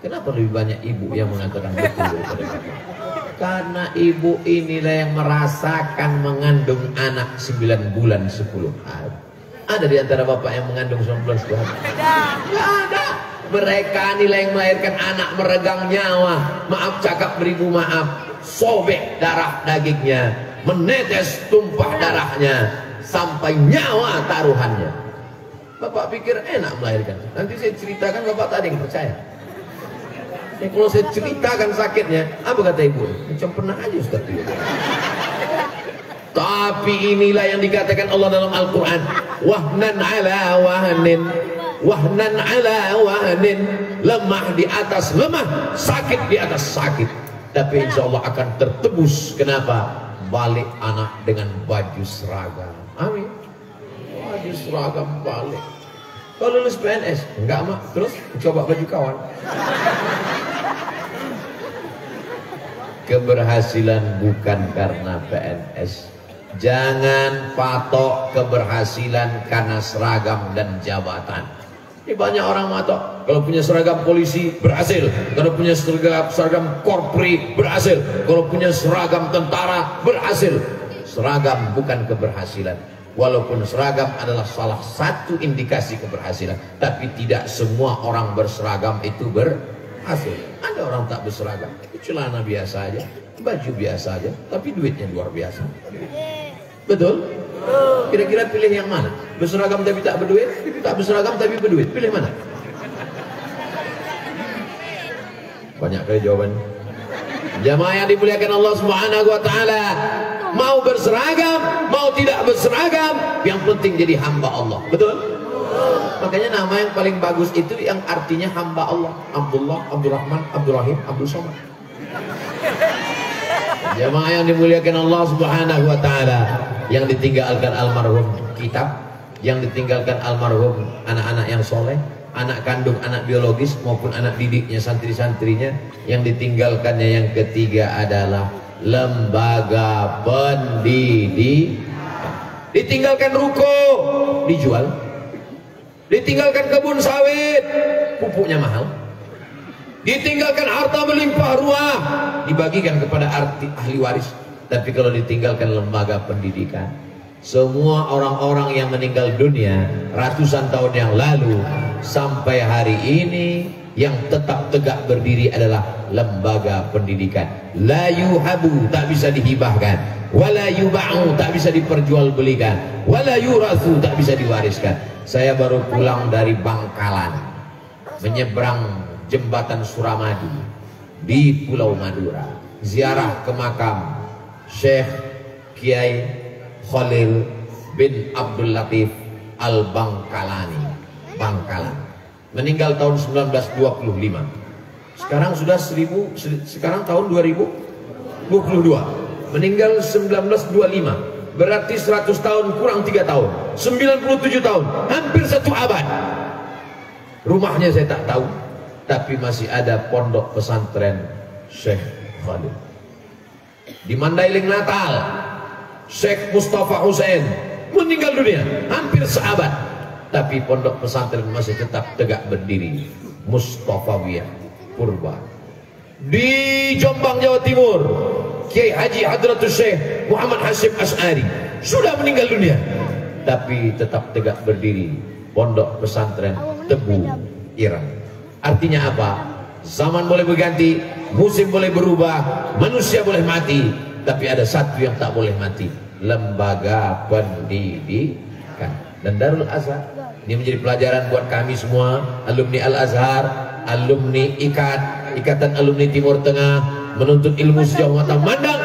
Kenapa lebih banyak ibu yang mengatakan betul daripada bapak? Karena ibu inilah yang merasakan mengandung anak 9 bulan 10 hari. Ada di antara bapak yang mengandung 9 bulan 10 hari? Tidak ada. Mereka inilah yang melahirkan anak meregang nyawa. Maaf cakap beribu maaf. Sobek darah dagingnya, menetes tumpah darahnya, sampai nyawa taruhannya. Bapak pikir enak melahirkan. Nanti saya ceritakan bapak tak ada yang percaya. Kalau saya ceritakan sakitnya, apa kata ibu? Macam pernah aja Ustaz. Tapi inilah yang dikatakan Allah dalam Al-Quran. Wahnan ala wahnin, wahnan ala wahnin. Lemah di atas lemah, sakit di atas sakit. Tapi insya Allah akan tertebus. Kenapa? Balik anak dengan baju seragam. Amin. Baju seragam balik. Kalau lulus PNS, enggak mak. Terus coba baju kawan. Keberhasilan bukan karena PNS. Jangan patok keberhasilan karena seragam dan jabatan. Ini banyak orang matok. Kalau punya seragam polisi berhasil, kalau punya seragam korpri berhasil, kalau punya seragam tentara berhasil. Seragam bukan keberhasilan. Walaupun seragam adalah salah satu indikasi keberhasilan, tapi tidak semua orang berseragam itu berhasil. Ada orang tak berseragam, celana biasa aja, baju biasa aja, tapi duitnya luar biasa. Betul? Kira-kira pilih yang mana? Berseragam tapi tak berduit? Tak berseragam tapi berduit? Pilih mana? Banyak kali jawabannya. Jamaah yang dimuliakan Allah Subhanahu wa taala, mau berseragam, mau tidak berseragam, yang penting jadi hamba Allah. Betul? Makanya nama yang paling bagus itu yang artinya hamba Allah. Abdullah, Abdurrahman, Abdurrahim, Abdul Somad. Jamaah yang dimuliakan Allah Subhanahu wa taala, yang ditinggalkan almarhum kitab, yang ditinggalkan almarhum anak-anak yang soleh, anak kandung, anak biologis maupun anak didiknya, santri-santrinya. Yang ditinggalkannya yang ketiga adalah lembaga pendidikan. Ditinggalkan ruko, dijual. Ditinggalkan kebun sawit, pupuknya mahal. Ditinggalkan harta melimpah ruah, dibagikan kepada ahli waris. Tapi kalau ditinggalkan lembaga pendidikan, semua orang-orang yang meninggal dunia ratusan tahun yang lalu sampai hari ini, yang tetap tegak berdiri adalah lembaga pendidikan. La yuhabu, tak bisa dihibahkan. Wala yuba'u, tak bisa diperjualbelikan. Wala yurathu, tak bisa diwariskan. Saya baru pulang dari Bangkalan, menyeberang jembatan Suramadu di Pulau Madura, ziarah ke makam Syekh Kiai Khalil bin Abdul Latif Al-Bangkalani, Bangkalan. Meninggal tahun 1925. Sekarang sudah sekarang tahun 2022. Meninggal 1925. Berarti 100 tahun kurang 3 tahun. 97 tahun, hampir 1 abad. Rumahnya saya tak tahu, tapi masih ada pondok pesantren Syekh Khalil. Di Mandailing Natal, Syekh Mustafa Hussein meninggal dunia, hampir seabad, tapi pondok pesantren masih tetap tegak berdiri. Mustafawiyah Purba. Di Jombang, Jawa Timur, Kiai Haji Hadratus Syekh Muhammad Hasyim Asy'ari sudah meninggal dunia, tapi tetap tegak berdiri pondok pesantren Tebu Ireng. Artinya apa? Zaman boleh berganti, musim boleh berubah, manusia boleh mati, tapi ada satu yang tak boleh mati, lembaga pendidikan. Dan Darul Azhar ini menjadi pelajaran buat kami semua, alumni Al-Azhar, alumni Ikatan Alumni Timur Tengah, menuntut ilmu sejauh mata mandang.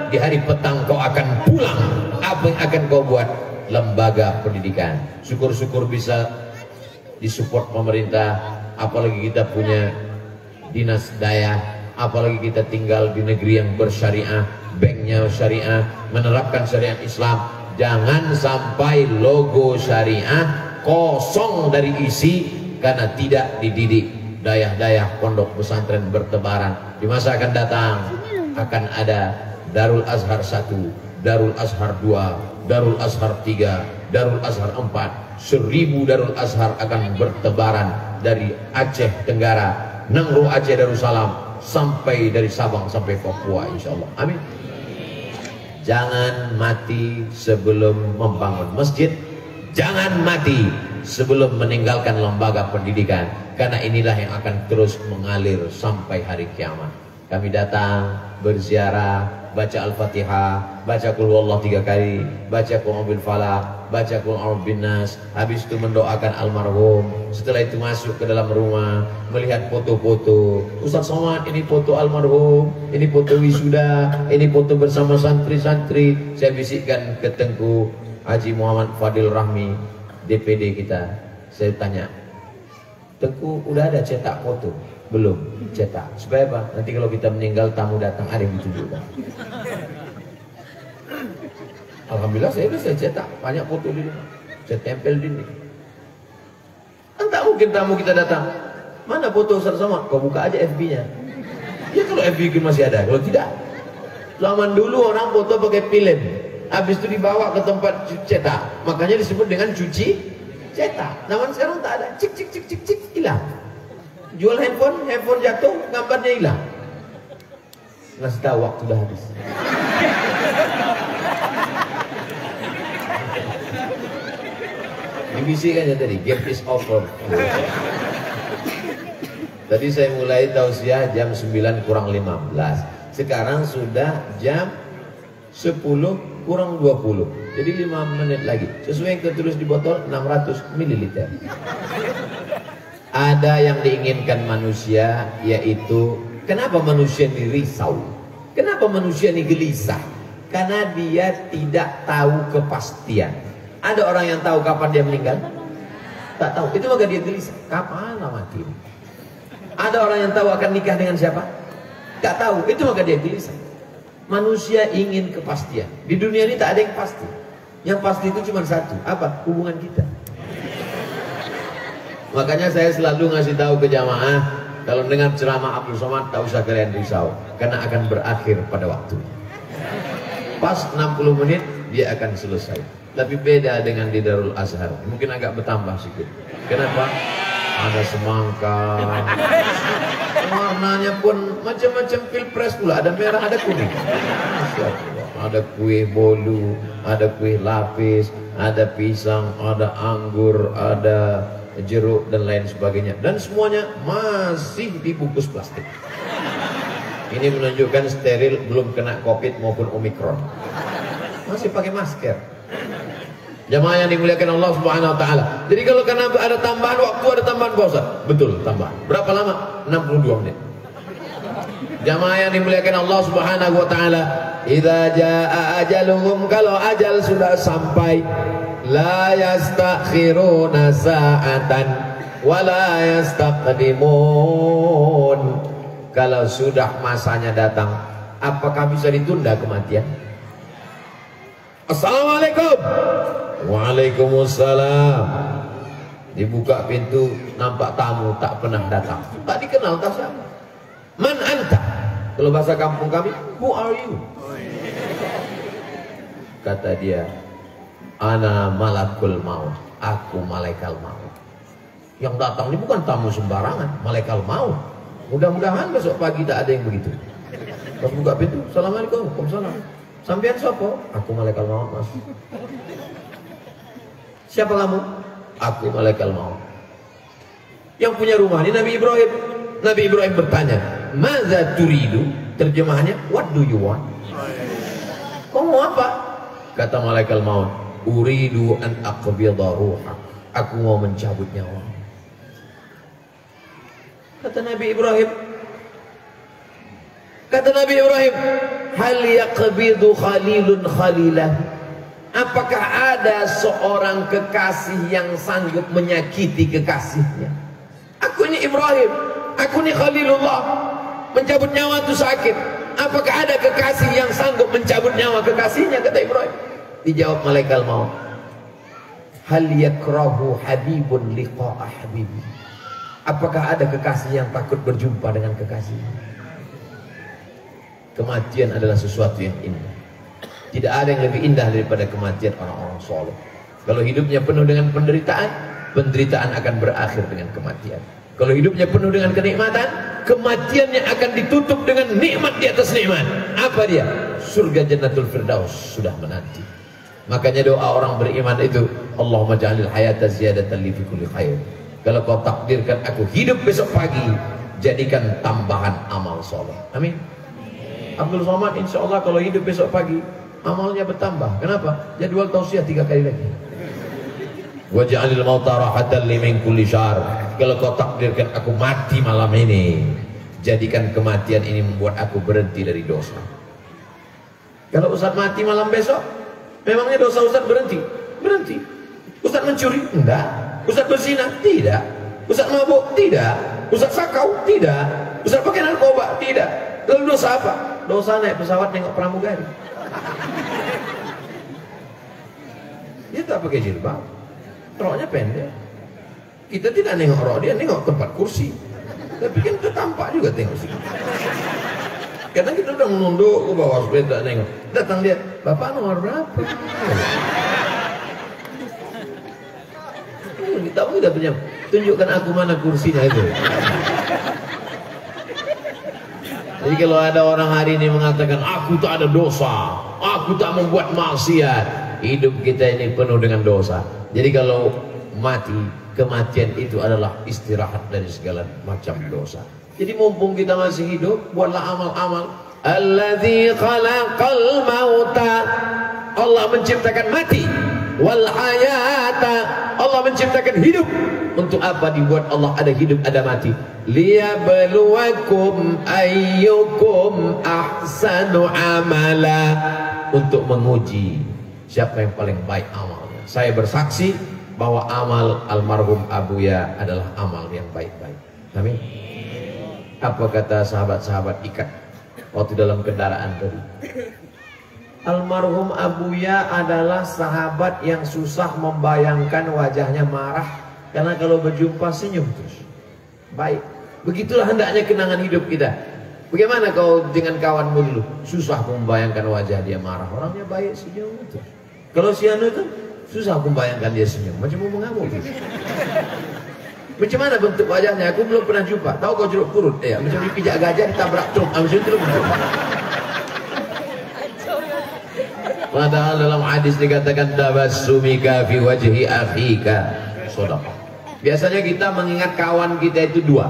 Di hari petang kau akan pulang. Apa yang akan kau buat? Lembaga pendidikan. Syukur-syukur bisa disupport pemerintah, apalagi kita punya dinas daya, apalagi kita tinggal di negeri yang bersyariah, banknya syariah, menerapkan syariat Islam. Jangan sampai logo syariah kosong dari isi karena tidak dididik. Dayah-dayah pondok pesantren bertebaran. Di masa akan datang akan ada Darul Azhar 1, Darul Azhar 2, Darul Azhar 3, Darul Azhar 4. 1000 Darul Azhar akan bertebaran dari Aceh Tenggara, Nangro Aceh Darussalam, sampai dari Sabang sampai Papua, insyaallah. Amin. Jangan mati sebelum membangun masjid, jangan mati sebelum meninggalkan lembaga pendidikan, karena inilah yang akan terus mengalir sampai hari kiamat. Kami datang berziarah, baca Al-Fatihah, baca Qul Huwallahu 3 kali, baca Qul A'udzu Falaq, baca Qul A'udzu Binnas, habis itu mendoakan almarhum. Setelah itu masuk ke dalam rumah, melihat foto-foto. Ustaz Somad, ini foto almarhum, ini foto wisuda, ini foto bersama santri-santri. Saya bisikkan ke Tengku Haji Muhammad Fadil Rahmi, DPD kita. Saya tanya, Tengku udah ada cetak foto? Belum cetak. Supaya apa? Nanti kalau kita meninggal, tamu datang ada yang ditunjukkan. Alhamdulillah saya cetak banyak foto di rumah, saya tempel di sini. Entah mungkin tamu kita datang, mana foto Ustaz Somad? Kau buka aja FB-nya. Ya kalau FB masih ada, kalau tidak. Zaman dulu orang foto pakai film, habis itu dibawa ke tempat cetak, makanya disebut dengan cuci cetak. Zaman sekarang tak ada, cik cik cik cik cik, hilang. Jual handphone jatuh, gambarnya hilang. Ngasih tahu waktu dah habis. Dibisikannya tadi, game is over. Tadi saya mulai tausiah jam 9 kurang 15. Sekarang sudah jam 10 kurang 20. Jadi 5 menit lagi. Sesuai yang tertulis di botol 600 ml. Ada yang diinginkan manusia, yaitu kenapa manusia ini risau? Kenapa manusia ini gelisah? Karena dia tidak tahu kepastian. Ada orang yang tahu kapan dia meninggal? Tak tahu. Itu maka dia gelisah. Kapan mati? Ada orang yang tahu akan nikah dengan siapa? Tak tahu. Itu maka dia gelisah. Manusia ingin kepastian. Di dunia ini tak ada yang pasti. Yang pasti itu cuma satu. Apa? Hubungan kita. Makanya saya selalu ngasih tahu ke jamaah, kalau dengar ceramah Abdul Somad, tak usah kalian risau, karena akan berakhir pada waktu. Pas 60 menit dia akan selesai. Tapi beda dengan di Darul Azhar, mungkin agak bertambah sedikit. Kenapa? Ada semangka, warnanya pun macam-macam pilpres pula, ada merah, ada kuning. Ada kue bolu, ada kue lapis, ada pisang, ada anggur, ada jeruk dan lain sebagainya, dan semuanya masih dibungkus plastik. Ini menunjukkan steril, belum kena COVID maupun Omikron, masih pakai masker. Jamaah yang dimuliakan Allah Subhanahu Wa Taala. Jadi kalau karena ada tambahan waktu, ada tambahan puasa, betul tambahan. Berapa lama? 62 menit. Jamaah yang dimuliakan Allah Subhanahu Wa Taala, idza jaa ajaluhum, kalau ajal sudah sampai, la yastakhiruna sa'atan wa la yastaqdimun. Kalau sudah masanya datang, apakah bisa ditunda kematian? Assalamualaikum. Waalaikumsalam. Dibuka pintu, nampak tamu tak pernah datang, tak dikenal, tak siapa. Man anta? Kalau bahasa kampung kami, who are you? Kata dia, ana malakul maut, aku malaikat maut. Yang datang ini bukan tamu sembarangan, malaikat maut. Mudah-mudahan besok pagi tak ada yang begitu. Pas buka pintu, assalamualaikum, waalaikumsalam. Sampean siapa? Aku malaikat maut, mas. Siapa kamu? Aku malaikat maut. Yang punya rumah ini Nabi Ibrahim. Nabi Ibrahim bertanya, "Maza turidu?" Terjemahannya, "What do you want?" Kau mau apa? Kata malaikat maut, "Uridu an aqbidha ruhak." Aku mau mencabut nyawa. Kata Nabi Ibrahim, "Hal yaqbidu khalilun khalilah?" Apakah ada seorang kekasih yang sanggup menyakiti kekasihnya? Aku ini Ibrahim, aku ini Khalilullah. Mencabut nyawa itu sakit. Apakah ada kekasih yang sanggup mencabut nyawa kekasihnya? Kata Ibrahim. Dijawab malaikat maut, "Hal yakrahu habibun liqa'a habibi?" Apakah ada kekasih yang takut berjumpa dengan kekasihnya? Kematian adalah sesuatu yang indah. Tidak ada yang lebih indah daripada kematian orang-orang soleh. Kalau hidupnya penuh dengan penderitaan, penderitaan akan berakhir dengan kematian. Kalau hidupnya penuh dengan kenikmatan, kematiannya akan ditutup dengan nikmat di atas nikmat. Apa dia? Surga Jannatul Firdaus sudah menanti. Makanya doa orang beriman itu, Allahumma ja'alil hayata ziyadatan li fi kulli khair. Kalau kau takdirkan aku hidup besok pagi, jadikan tambahan amal soleh. Amin. Abdul Somad insya Allah kalau hidup besok pagi, amalnya bertambah. Kenapa? Jadwal tausiah 3 kali lagi. Waj'alil mauta rahatan li min kulli syarr. Kalau kau takdirkan aku mati malam ini, jadikan kematian ini membuat aku berhenti dari dosa. Kalau Ustaz mati malam besok, memangnya dosa Ustaz berhenti? Berhenti. Ustaz mencuri? Enggak. Ustaz berzina? Tidak. Ustaz mabuk? Tidak. Ustaz sakau? Tidak. Ustaz pakai narkoba? Tidak. Lalu dosa apa? Dosa naik pesawat nengok pramugari. Dia tak pakai jilbab, roknya pendek. Kita tidak nengok rok dia, nengok tempat kursi. Tapi kan kita tampak juga tengok sini. Kadang kita udah menunduk ke bawah sepeda nengok. Datang dia, "Bapak nomor berapa?" Kita udah punya, tunjukkan aku mana kursinya itu. Jadi kalau ada orang hari ini mengatakan aku tak ada dosa, aku tak membuat maksiat, hidup kita ini penuh dengan dosa. Jadi kalau mati, kematian itu adalah istirahat dari segala macam dosa. Jadi mumpung kita masih hidup, buatlah amal-amal. Alladzi khalaqal mauta, Allah menciptakan mati, wal hayata, Allah menciptakan hidup. Untuk apa dibuat Allah ada hidup ada mati? Liyabluwakum ayyukum ahsanu amala, untuk menguji siapa yang paling baik amalnya. Saya bersaksi bahwa amal almarhum Abuya adalah amal yang baik-baik. Amin. Apa kata sahabat-sahabat ikat waktu dalam kendaraan tadi? Almarhum Abuya adalah sahabat yang susah membayangkan wajahnya marah, karena kalau berjumpa senyum terus. Baik. Begitulah hendaknya kenangan hidup kita. Bagaimana kau dengan kawanmu dulu? Susah membayangkan wajah dia marah, orangnya baik, senyum terus. Kalau si Anu itu susah membayangkan dia senyum, macam mau mengamuk gitu. Macam mana bentuk wajahnya? Aku belum pernah jumpa. Tahu kau jeruk purut? Ya, macam dipijak gajah ditabrak truk. Macam itu bentuk. Padahal dalam hadis dikatakan tabassumika fi wajhi akhika shadaqah. Biasanya kita mengingat kawan kita itu dua,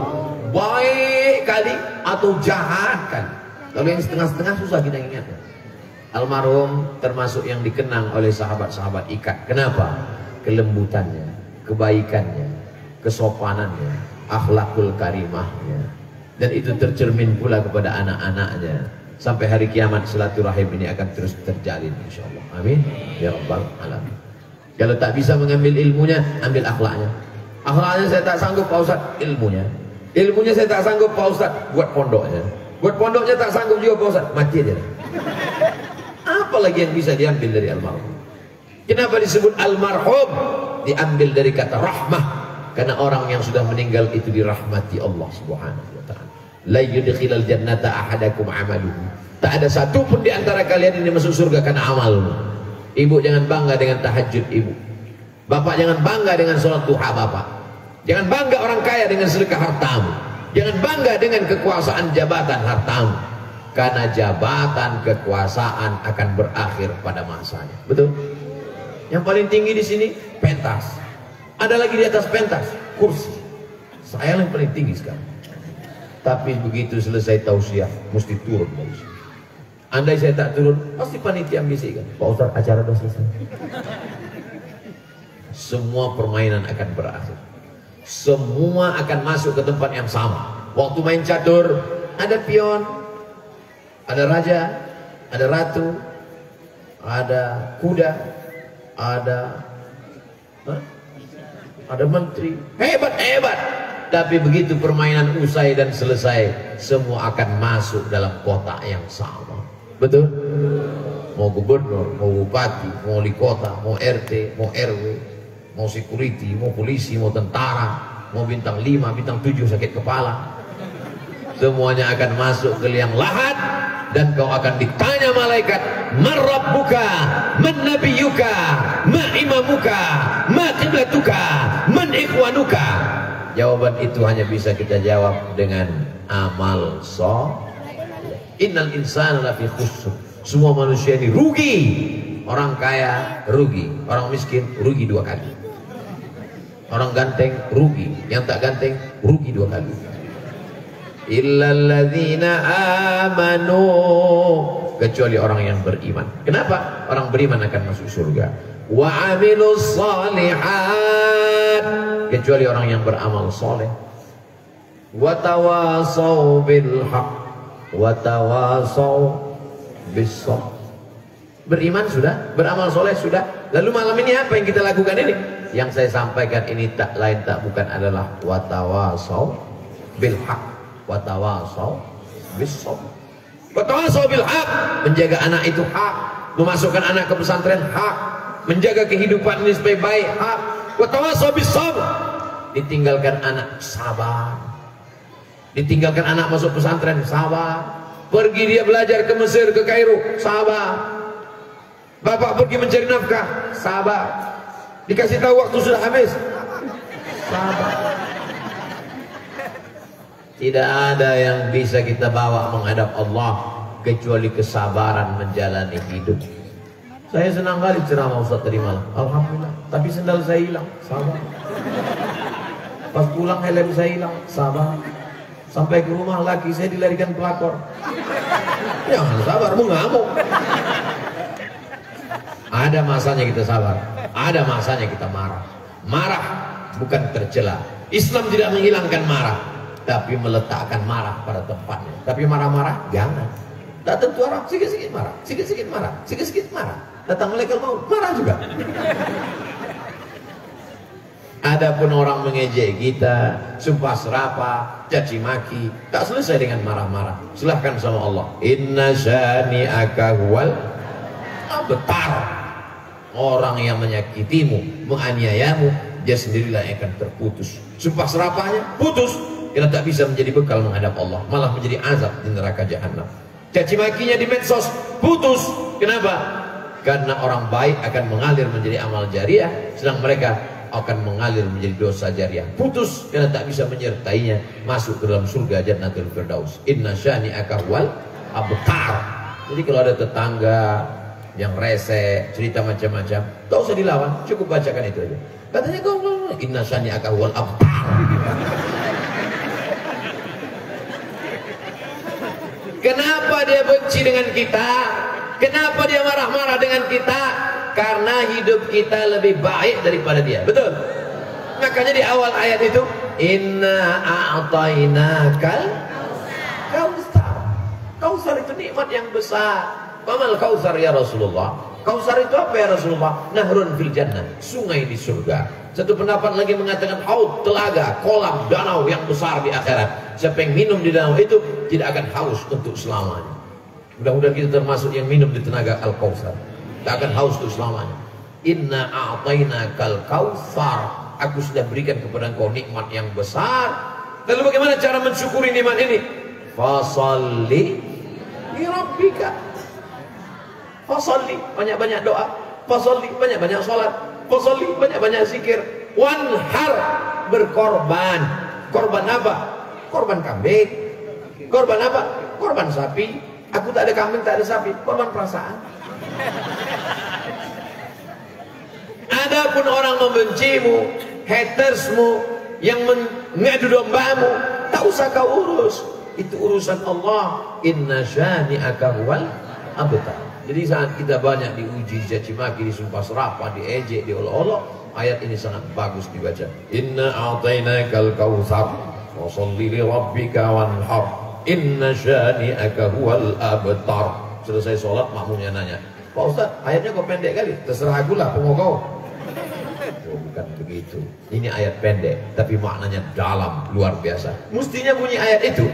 baik kali atau jahat kali. Kalau yang setengah-setengah susah kita ingatnya. Almarhum termasuk yang dikenang oleh sahabat-sahabat ikat. Kenapa? Kelembutannya, kebaikannya, kesopanannya, akhlakul karimahnya, dan itu tercermin pula kepada anak-anaknya. Sampai hari kiamat silaturahim ini akan terus terjalin insyaallah. Amin ya rabbal alamin. Kalau tak bisa mengambil ilmunya, ambil akhlaknya. Akhlaknya saya tak sanggup Pak Ustaz, ilmunya saya tak sanggup Pak Ustaz, buat pondoknya. Buat pondoknya tak sanggup juga Pak Ustaz, mati aja. Apalagi yang bisa diambil dari almarhum? Kenapa disebut almarhum? Diambil dari kata rahmah, karena orang yang sudah meninggal itu dirahmati Allah Subhanahu wa taala. La yudkhilal jannata ahadakum amaluhu. Tak ada satu pun di antara kalian ini masuk surga karena amalmu. Ibu jangan bangga dengan tahajud ibu. Bapak jangan bangga dengan sholat duha bapak. Jangan bangga orang kaya dengan sedekah hartamu. Jangan bangga dengan kekuasaan jabatan hartamu. Karena jabatan kekuasaan akan berakhir pada masanya. Betul? Yang paling tinggi di sini pentas. Ada lagi di atas pentas kursi. Saya yang paling tinggi sekarang. Tapi begitu selesai tausiah, mesti turun dari sini. Andai saya tak turun, pasti panitia bisikan, Pak Ustaz, acara sudah selesai. Semua permainan akan berakhir. Semua akan masuk ke tempat yang sama. Waktu main catur, ada pion, ada raja, ada ratu, ada kuda, ada menteri. Hebat. Tapi begitu permainan usai dan selesai, semua akan masuk dalam kotak yang sama. Betul? Mau gubernur, mau bupati, mau wali kota, mau RT, mau RW, mau security, mau polisi, mau tentara, mau bintang 5, bintang 7 sakit kepala. Semuanya akan masuk ke liang lahat, dan kau akan ditanya malaikat, man rabbuka, man nabiyuka, ma imamuka, ma qiblatuka, man ikhwanuka. Jawaban itu hanya bisa kita jawab dengan amal soleh. Innal insana lafi khusr. Semua manusia ini rugi. Orang kaya rugi, orang miskin rugi 2 kali. Orang ganteng rugi, yang tak ganteng rugi 2 kali. Illalladzina amanu, kecuali orang yang beriman. Kenapa? Orang beriman akan masuk surga. Wa amilus shalihat, kecuali orang yang beramal soleh. Wa tawasau bil haq, wa tawasau bis sabr. Beriman sudah, beramal soleh sudah. Lalu malam ini apa yang kita lakukan ini? Yang saya sampaikan ini tak lain tak bukan adalah wa tawasau bil haq, wa tawasau bis sabr. Wa tawasau bil haq, menjaga anak itu hak, memasukkan anak ke pesantren hak, menjaga kehidupan ini supaya baik hak. Wa tawasau bis sabr, ditinggalkan anak sabar, ditinggalkan anak masuk pesantren sabar, pergi dia belajar ke Mesir, ke Kairo, sabar. Bapak pergi mencari nafkah, sabar. Dikasih tahu waktu sudah habis, sabar. Tidak ada yang bisa kita bawa menghadap Allah kecuali kesabaran menjalani hidup. Saya senang kali ceramah Ustaz tadi malam, alhamdulillah. Tapi sendal saya hilang, sabar. Pas pulang helm saya hilang, sabar. Sampai ke rumah laki saya dilarikan pelakor. Jangan sabar, mengamuk. Ada masanya kita sabar, ada masanya kita marah. Marah bukan tercela. Islam tidak menghilangkan marah, tapi meletakkan marah pada tempatnya. Tapi marah-marah jangan. Tak tentu orang sikit-sikit marah, sikit-sikit marah, sikit-sikit marah. Datang malaikat maut, marah juga. Adapun orang mengejek kita, sumpah serapah, caci maki, tak selesai dengan marah-marah. Silahkan sama Allah. Inna syani'aka huwal abtar. Orang yang menyakitimu, menganiayamu, dia sendirilah yang akan terputus. Sumpah serapahnya putus, kita tak bisa menjadi bekal menghadap Allah, malah menjadi azab di neraka jahanam. Caci makinya di medsos putus. Kenapa? Karena orang baik akan mengalir menjadi amal jariah, sedang mereka akan mengalir menjadi dosa jariah. Putus karena tak bisa menyertainya masuk ke dalam surga Jannatul Firdaus. Inna syani'aka huwal abtar. Jadi kalau ada tetangga yang rese, cerita macam-macam, tak usah dilawan, cukup bacakan itu aja. Katanya kau inna syani'aka huwal abtar. Kenapa dia benci dengan kita? Kenapa dia marah-marah dengan kita? Karena hidup kita lebih baik daripada dia. Betul? Makanya di awal ayat itu, inna a'tainakal kautsar. Kautsar itu nikmat yang besar. Pamal kautsar ya Rasulullah. Kautsar itu apa ya Rasulullah? Nahrun fil jannah, sungai di surga. Satu pendapat lagi mengatakan haud, telaga, kolam, danau yang besar di akhirat. Siapa yang minum di danau itu tidak akan haus untuk selamanya. Mudah-mudahan kita termasuk yang minum di tenaga Al-Kautsar. Tak akan haus untuk selamanya. Inna a'tainakal kautsar. Aku sudah berikan kepada engkau nikmat yang besar. Lalu bagaimana cara mensyukuri nikmat ini? Fasalli li rabbika. Fasalli, banyak-banyak doa. Fasalli, banyak-banyak salat. Fasalli, banyak-banyak zikir. Wanhar, berkorban. Korban apa? Korban kambing. Korban apa? Korban sapi. Aku tak ada kambing, tak ada sapi. Korban perasaan. Adapun orang membencimu, hatersmu, yang mengadu dombamu, tak tak usah kau urus. Itu urusan Allah. Inna syani'aka huwal abtar. Jadi saat kita banyak diuji, caci maki, disumpah serapah, diejek, diolok-olok, ayat ini sangat bagus dibaca. Inna a'tainakal kautsar fasholli li rabbika wanhar. Inna syani'aka huwal abtar. Selesai sholat makmumnya nanya, Pak Ustaz, ayatnya kok pendek kali? Terserah aku lah, pengokau. Oh, bukan begitu. Ini ayat pendek, tapi maknanya dalam, luar biasa. Mestinya bunyi ayat itu,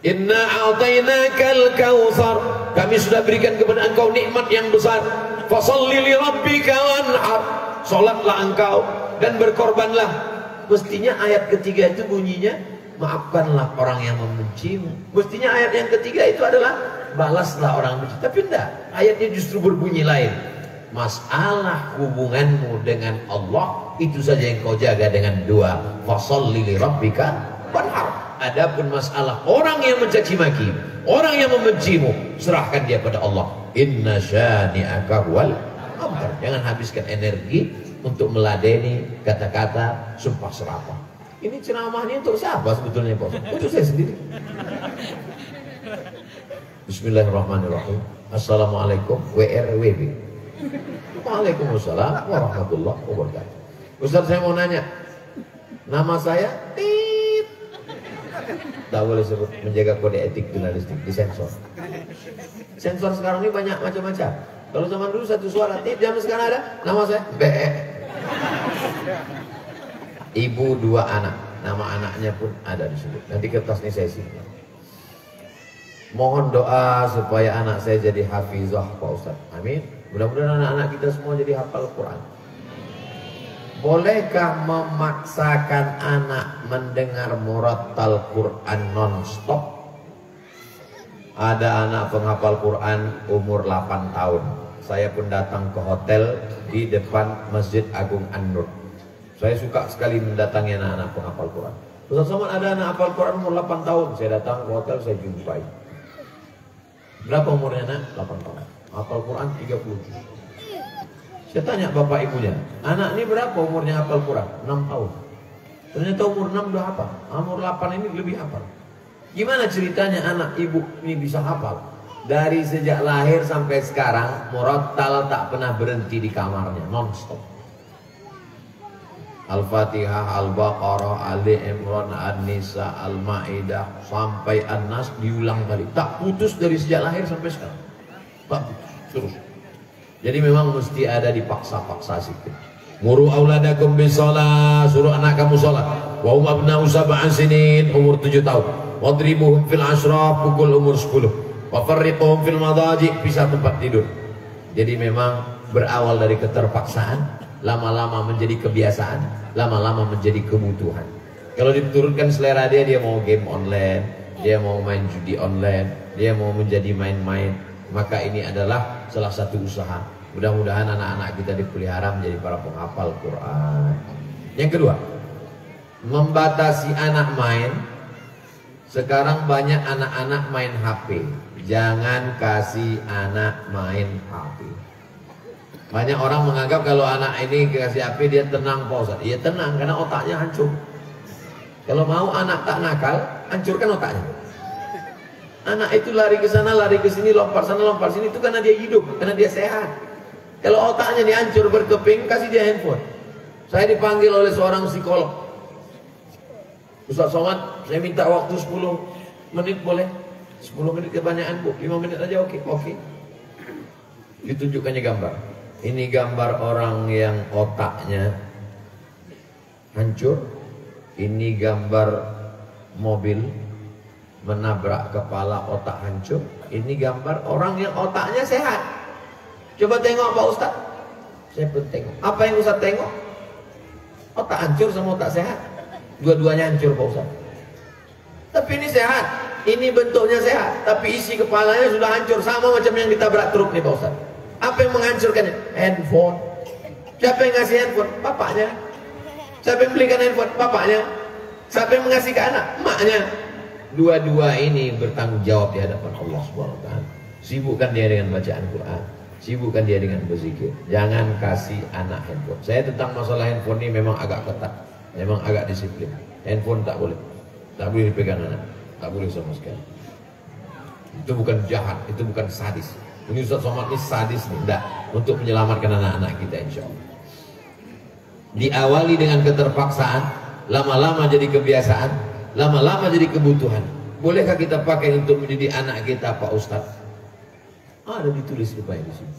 Inna a'tainakal kautsar. Kami sudah berikan kepada engkau nikmat yang besar. Fasholli li rabbika wanhar. Salatlah engkau dan berkorbanlah. Mestinya ayat ketiga itu bunyinya, maafkanlah orang yang membencimu. Mestinya ayat yang ketiga itu adalah balaslah orang benci. Tapi enggak, ayatnya justru berbunyi lain. Masalah hubunganmu dengan Allah itu saja yang kau jaga dengan doa. Fasholli li rabbika wanhar. Adapun masalah orang yang mencaci maki, orang yang membencimu, serahkan dia pada Allah. Inna syani'aka huwal abtar. Jangan habiskan energi untuk meladeni kata-kata sumpah serapah. Ini ceramah ini untuk siapa sebetulnya, Bos? Untuk saya sendiri. Bismillahirrahmanirrahim. Assalamualaikum WRWB. Waalaikumsalam warahmatullahi wabarakatuh. Ustaz, saya mau nanya, nama saya tak boleh sebut, menjaga kode etik jurnalistik, disensor. Sensor sekarang ini banyak macam-macam. Kalau zaman dulu satu suara tip, zaman sekarang ada nama saya BE. Ibu 2 anak, nama anaknya pun ada disebut. Nanti kertas ini saya simpan. Mohon doa supaya anak saya jadi hafizah, Pak Ustaz. Amin. Mudah-mudahan anak-anak kita semua jadi hafal Quran. Bolehkah memaksakan anak mendengar murattal Quran non-stop? Ada anak penghafal Quran umur 8 tahun. Saya pun datang ke hotel di depan Masjid Agung An-Nur. Saya suka sekali mendatangi anak-anak penghafal Quran. Ustaz Somad, ada anak hafal Quran umur 8 tahun. Saya datang ke hotel, saya jumpai. Berapa umurnya anak? 8 tahun. Hafal Quran 30 juz. Saya tanya bapak ibunya, anak ini berapa umurnya hafal Quran? 6 tahun. Ternyata umur 6 udah hafal. Umur 8 ini lebih hafal. Gimana ceritanya anak ibu ini bisa hafal? Dari sejak lahir sampai sekarang, murattal tak pernah berhenti di kamarnya, non-stop. Al-Fatihah, Al-Baqarah, Ali Imran, An-Nisa, Al-Ma'idah, sampai An-Nas diulang balik. Tak putus dari sejak lahir sampai sekarang. Tak putus, terus. Jadi memang mesti ada dipaksa-paksa sikit. Muru auladakum bisalah, suruh anak kamu salat. Wa hum abna'u sab'an sinin, umur 7 tahun. Wadribuhum fil ashraf, pukul umur 10. Wa farriquhum fil madaji', pisah tempat tidur. Jadi memang berawal dari keterpaksaan, lama-lama menjadi kebiasaan, lama-lama menjadi kebutuhan. Kalau diturunkan selera dia, dia mau game online, dia mau main judi online, dia mau menjadi main-main, maka ini adalah salah satu usaha. Mudah-mudahan anak-anak kita dipelihara menjadi para penghafal Quran. Yang kedua, membatasi anak main. Sekarang banyak anak-anak main HP. Jangan kasih anak main HP. Banyak orang menganggap kalau anak ini kasih HP dia tenang, Pak Ustaz. Iya tenang, karena otaknya hancur. Kalau mau anak tak nakal, hancurkan otaknya. Anak itu lari ke sana, lari ke sini, lompat sana, lompat sini, itu karena dia hidup, karena dia sehat. Kalau otaknya dihancur berkeping, kasih dia handphone. Saya dipanggil oleh seorang psikolog. Ustaz Somad, saya minta waktu 10 menit boleh? 10 menit kebanyakan, Bu. 5 menit aja, oke. Ditunjukkannya gambar. Ini gambar orang yang otaknya hancur. Ini gambar mobil menabrak kepala, otak hancur. Ini gambar orang yang otaknya sehat. Coba tengok Pak Ustaz. Saya pun tengok. Apa yang Ustaz tengok? Otak hancur sama otak sehat. Dua-duanya hancur Pak Ustaz. Tapi ini sehat. Ini bentuknya sehat, tapi isi kepalanya sudah hancur. Sama macam yang ditabrak truk nih Pak Ustaz. Apa yang menghancurkannya? Handphone. Siapa yang ngasih handphone? Bapaknya. Siapa yang belikan handphone? Bapaknya. Siapa yang mengasih ke anak? Emaknya. Dua-dua ini bertanggung jawab di hadapan Allah SWT. Sibukkan dia dengan bacaan Quran, sibukkan dia dengan berzikir. Jangan kasih anak handphone. Saya tentang masalah handphone ini memang agak ketat, memang agak disiplin. Handphone tak boleh. Tak boleh dipegang anak, tak boleh sama sekali. Itu bukan jahat, itu bukan sadis. Ini Ustaz Somad ini sadis nih, enggak, untuk menyelamatkan anak-anak kita insya Allah. Diawali dengan keterpaksaan, lama-lama jadi kebiasaan, lama-lama jadi kebutuhan. Bolehkah kita pakai untuk mendidik anak kita Pak Ustaz? Ada ditulis rupanya di sini.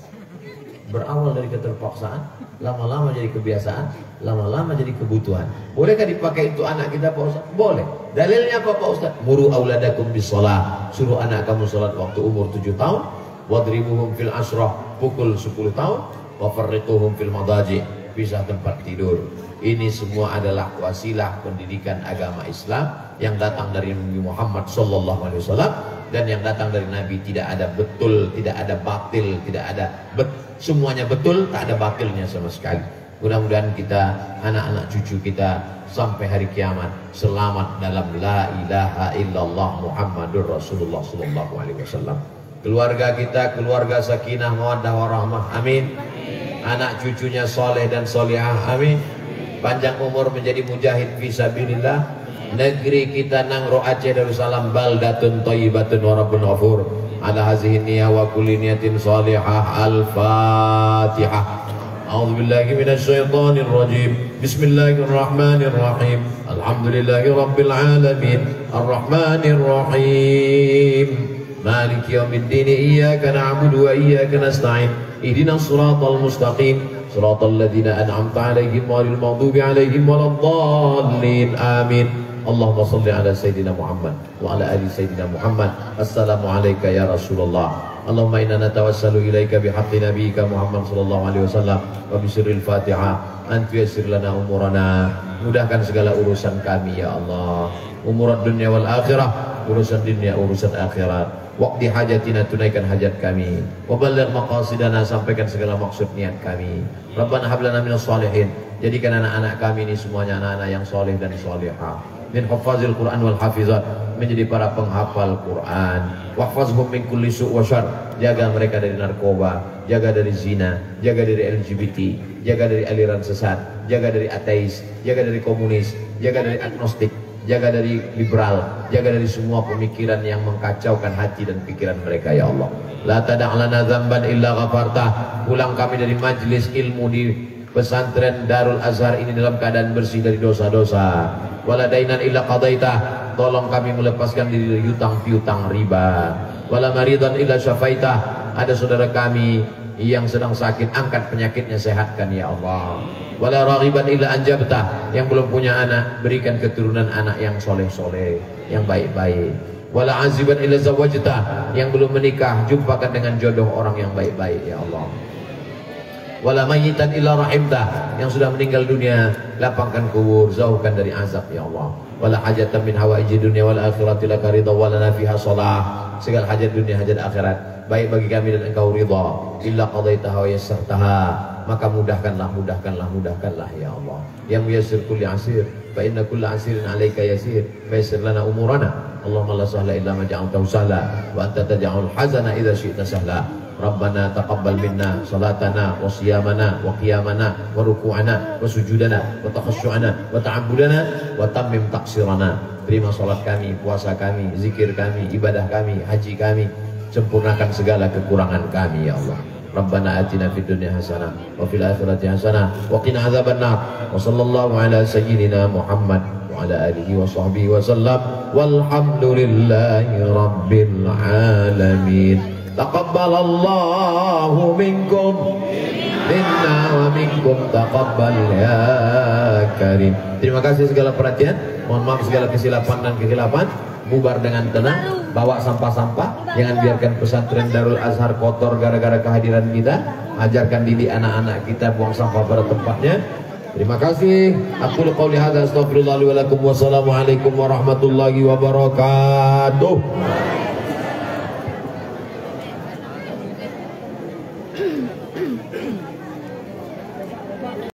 Berawal dari keterpaksaan, lama-lama jadi kebiasaan, lama-lama jadi kebutuhan. Bolehkah dipakai untuk anak kita Pak Ustaz? Boleh. Dalilnya apa Pak Ustaz? Muru auladakum bisolah. Suruh anak kamu sholat waktu umur 7 tahun. Wadribuhum fil asrah. Pukul 10 tahun. Wafarriquhum fil madaji. Pisah tempat tidur. Ini semua adalah wasilah pendidikan agama Islam yang datang dari Nabi Muhammad SAW, dan yang datang dari Nabi. Tidak ada betul, tidak ada batil, tidak ada semuanya betul, tak ada batilnya sama sekali. Mudah-mudahan kita, anak-anak cucu kita sampai hari kiamat selamat dalam la ilaha illallah Muhammadur Rasulullah SAW. Keluarga kita keluarga sakinah mawaddah warahmah, amin. Anak cucunya soleh dan solihah, amin. Panjang umur menjadi mujahid fisabilillah. Negeri kita Nangro Aceh Darussalam baldatun thayyibatun wa rabbun ghafur. Ala hazihi niyah wa kulli niyatin salihah. Al-Fatihah. A'udzu billahi minasy syaithanir rajim. Bismillahirrahmanirrahim. Alhamdulillahi rabbil alamin. Arrahmanir rahim. Maliki yaumiddin. Iyyaka na'budu wa iyyaka nasta'in. Ihdinas siratal mustaqim. Siratal ladzina an'amta 'alaihim ghairil maghdubi 'alaihim waladdallin. Amin. Allahumma salli ala Sayyidina Muhammad wa ala ali Sayyidina Muhammad. Assalamu alayka ya Rasulullah. Allahumma inna natawassalu ilaika bihaqqi nabiyyika Muhammad sallallahu alaihi wasallam wa bisirril Fatihah an tuyassir lana umurana. Mudahkan segala urusan kami ya Allah. Umurat dunia wal akhirah, urusan dunia, urusan akhirat. Waqti hajatina, tunaikan hajat kami. Wa balligh maqasidana, sampaikan segala maksud niat kami. Rabbana hab lana minas shalihin, jadikan anak-anak kami ini semuanya anak-anak yang soleh dan solehah. Min hafazil Quran wal hafizat, menjadi para penghafal Quran. Wahfazhum min kulli su' wa syarr, jaga mereka dari narkoba, jaga dari zina, jaga dari LGBT, jaga dari aliran sesat, jaga dari ateis, jaga dari komunis, jaga dari agnostik, jaga dari liberal, jaga dari semua pemikiran yang mengkacaukan hati dan pikiran mereka ya Allah. La tada' lana dzamban illa ghafartah. Pulang kami dari majlis ilmu di pesantren Darul Azhar ini dalam keadaan bersih dari dosa-dosa. Wala dainan illa qadaitah. Tolong kami melepaskan diri dari hutang piutang riba. Wala maridan illa syafaitah. Ada saudara kami yang sedang sakit, angkat penyakitnya, sehatkan ya Allah. Wala raghiban illa anjabtah. Yang belum punya anak, berikan keturunan anak yang soleh-soleh, yang baik-baik. Wala aziban illa zawajtah. Yang belum menikah, jumpakan dengan jodoh orang yang baik-baik ya Allah. Wala mayyitan illa rahimtah. Yang sudah meninggal dunia, lapangkan kubur, jauhkan dari azab ya Allah. Wala hajatan min hawaiji dunya wal akhirati laka ridha wa lana fiha shalah. Segala hajat dunia, hajat akhirat baik bagi kami dan engkau ridha. Illa qadaitaha wa yassartaha, maka mudahkanlah, mudahkanlah, mudahkanlah ya Allah. Ya muyassir kulli asir, fa inna kulla asirin alayka yasir. Fayassir lana umurana. Allahumma la sahla illa ma ja'altahu sahla wa anta taj'alul hazana idza syi'ta sahla. Rabbana taqabbal minna salatana wa siyamana wa qiyamana wa ruku'ana wa sujudana wa takhasyu'ana wa ta'abbudana wa tammim taqsirana. Terima salat kami, puasa kami, zikir kami, ibadah kami, haji kami. Sempurnakan segala kekurangan kami ya Allah. Rabbana atina fid dunya hasanah wa fil akhirati hasanah wa qina adzabannar. Wa sallallahu ala sayyidina Muhammad wa ala alihi wa sahbihi wa sallam. Walhamdulillahi rabbil alamin. Taqabbalallahu minkum minna wa minkum taqabbal ya karim. Terima kasih segala perhatian. Mohon maaf segala kesilapan dan kekhilapan. Bubar dengan tenang, bawa sampah-sampah. Jangan biarkan pesantren Darul Azhar kotor gara-gara kehadiran kita. Ajarkan didik anak-anak kita buang sampah pada tempatnya. Terima kasih. Aku qouli hadza astaghfirullah li wa lakum. Wassalamualaikum warahmatullahi wabarakatuh.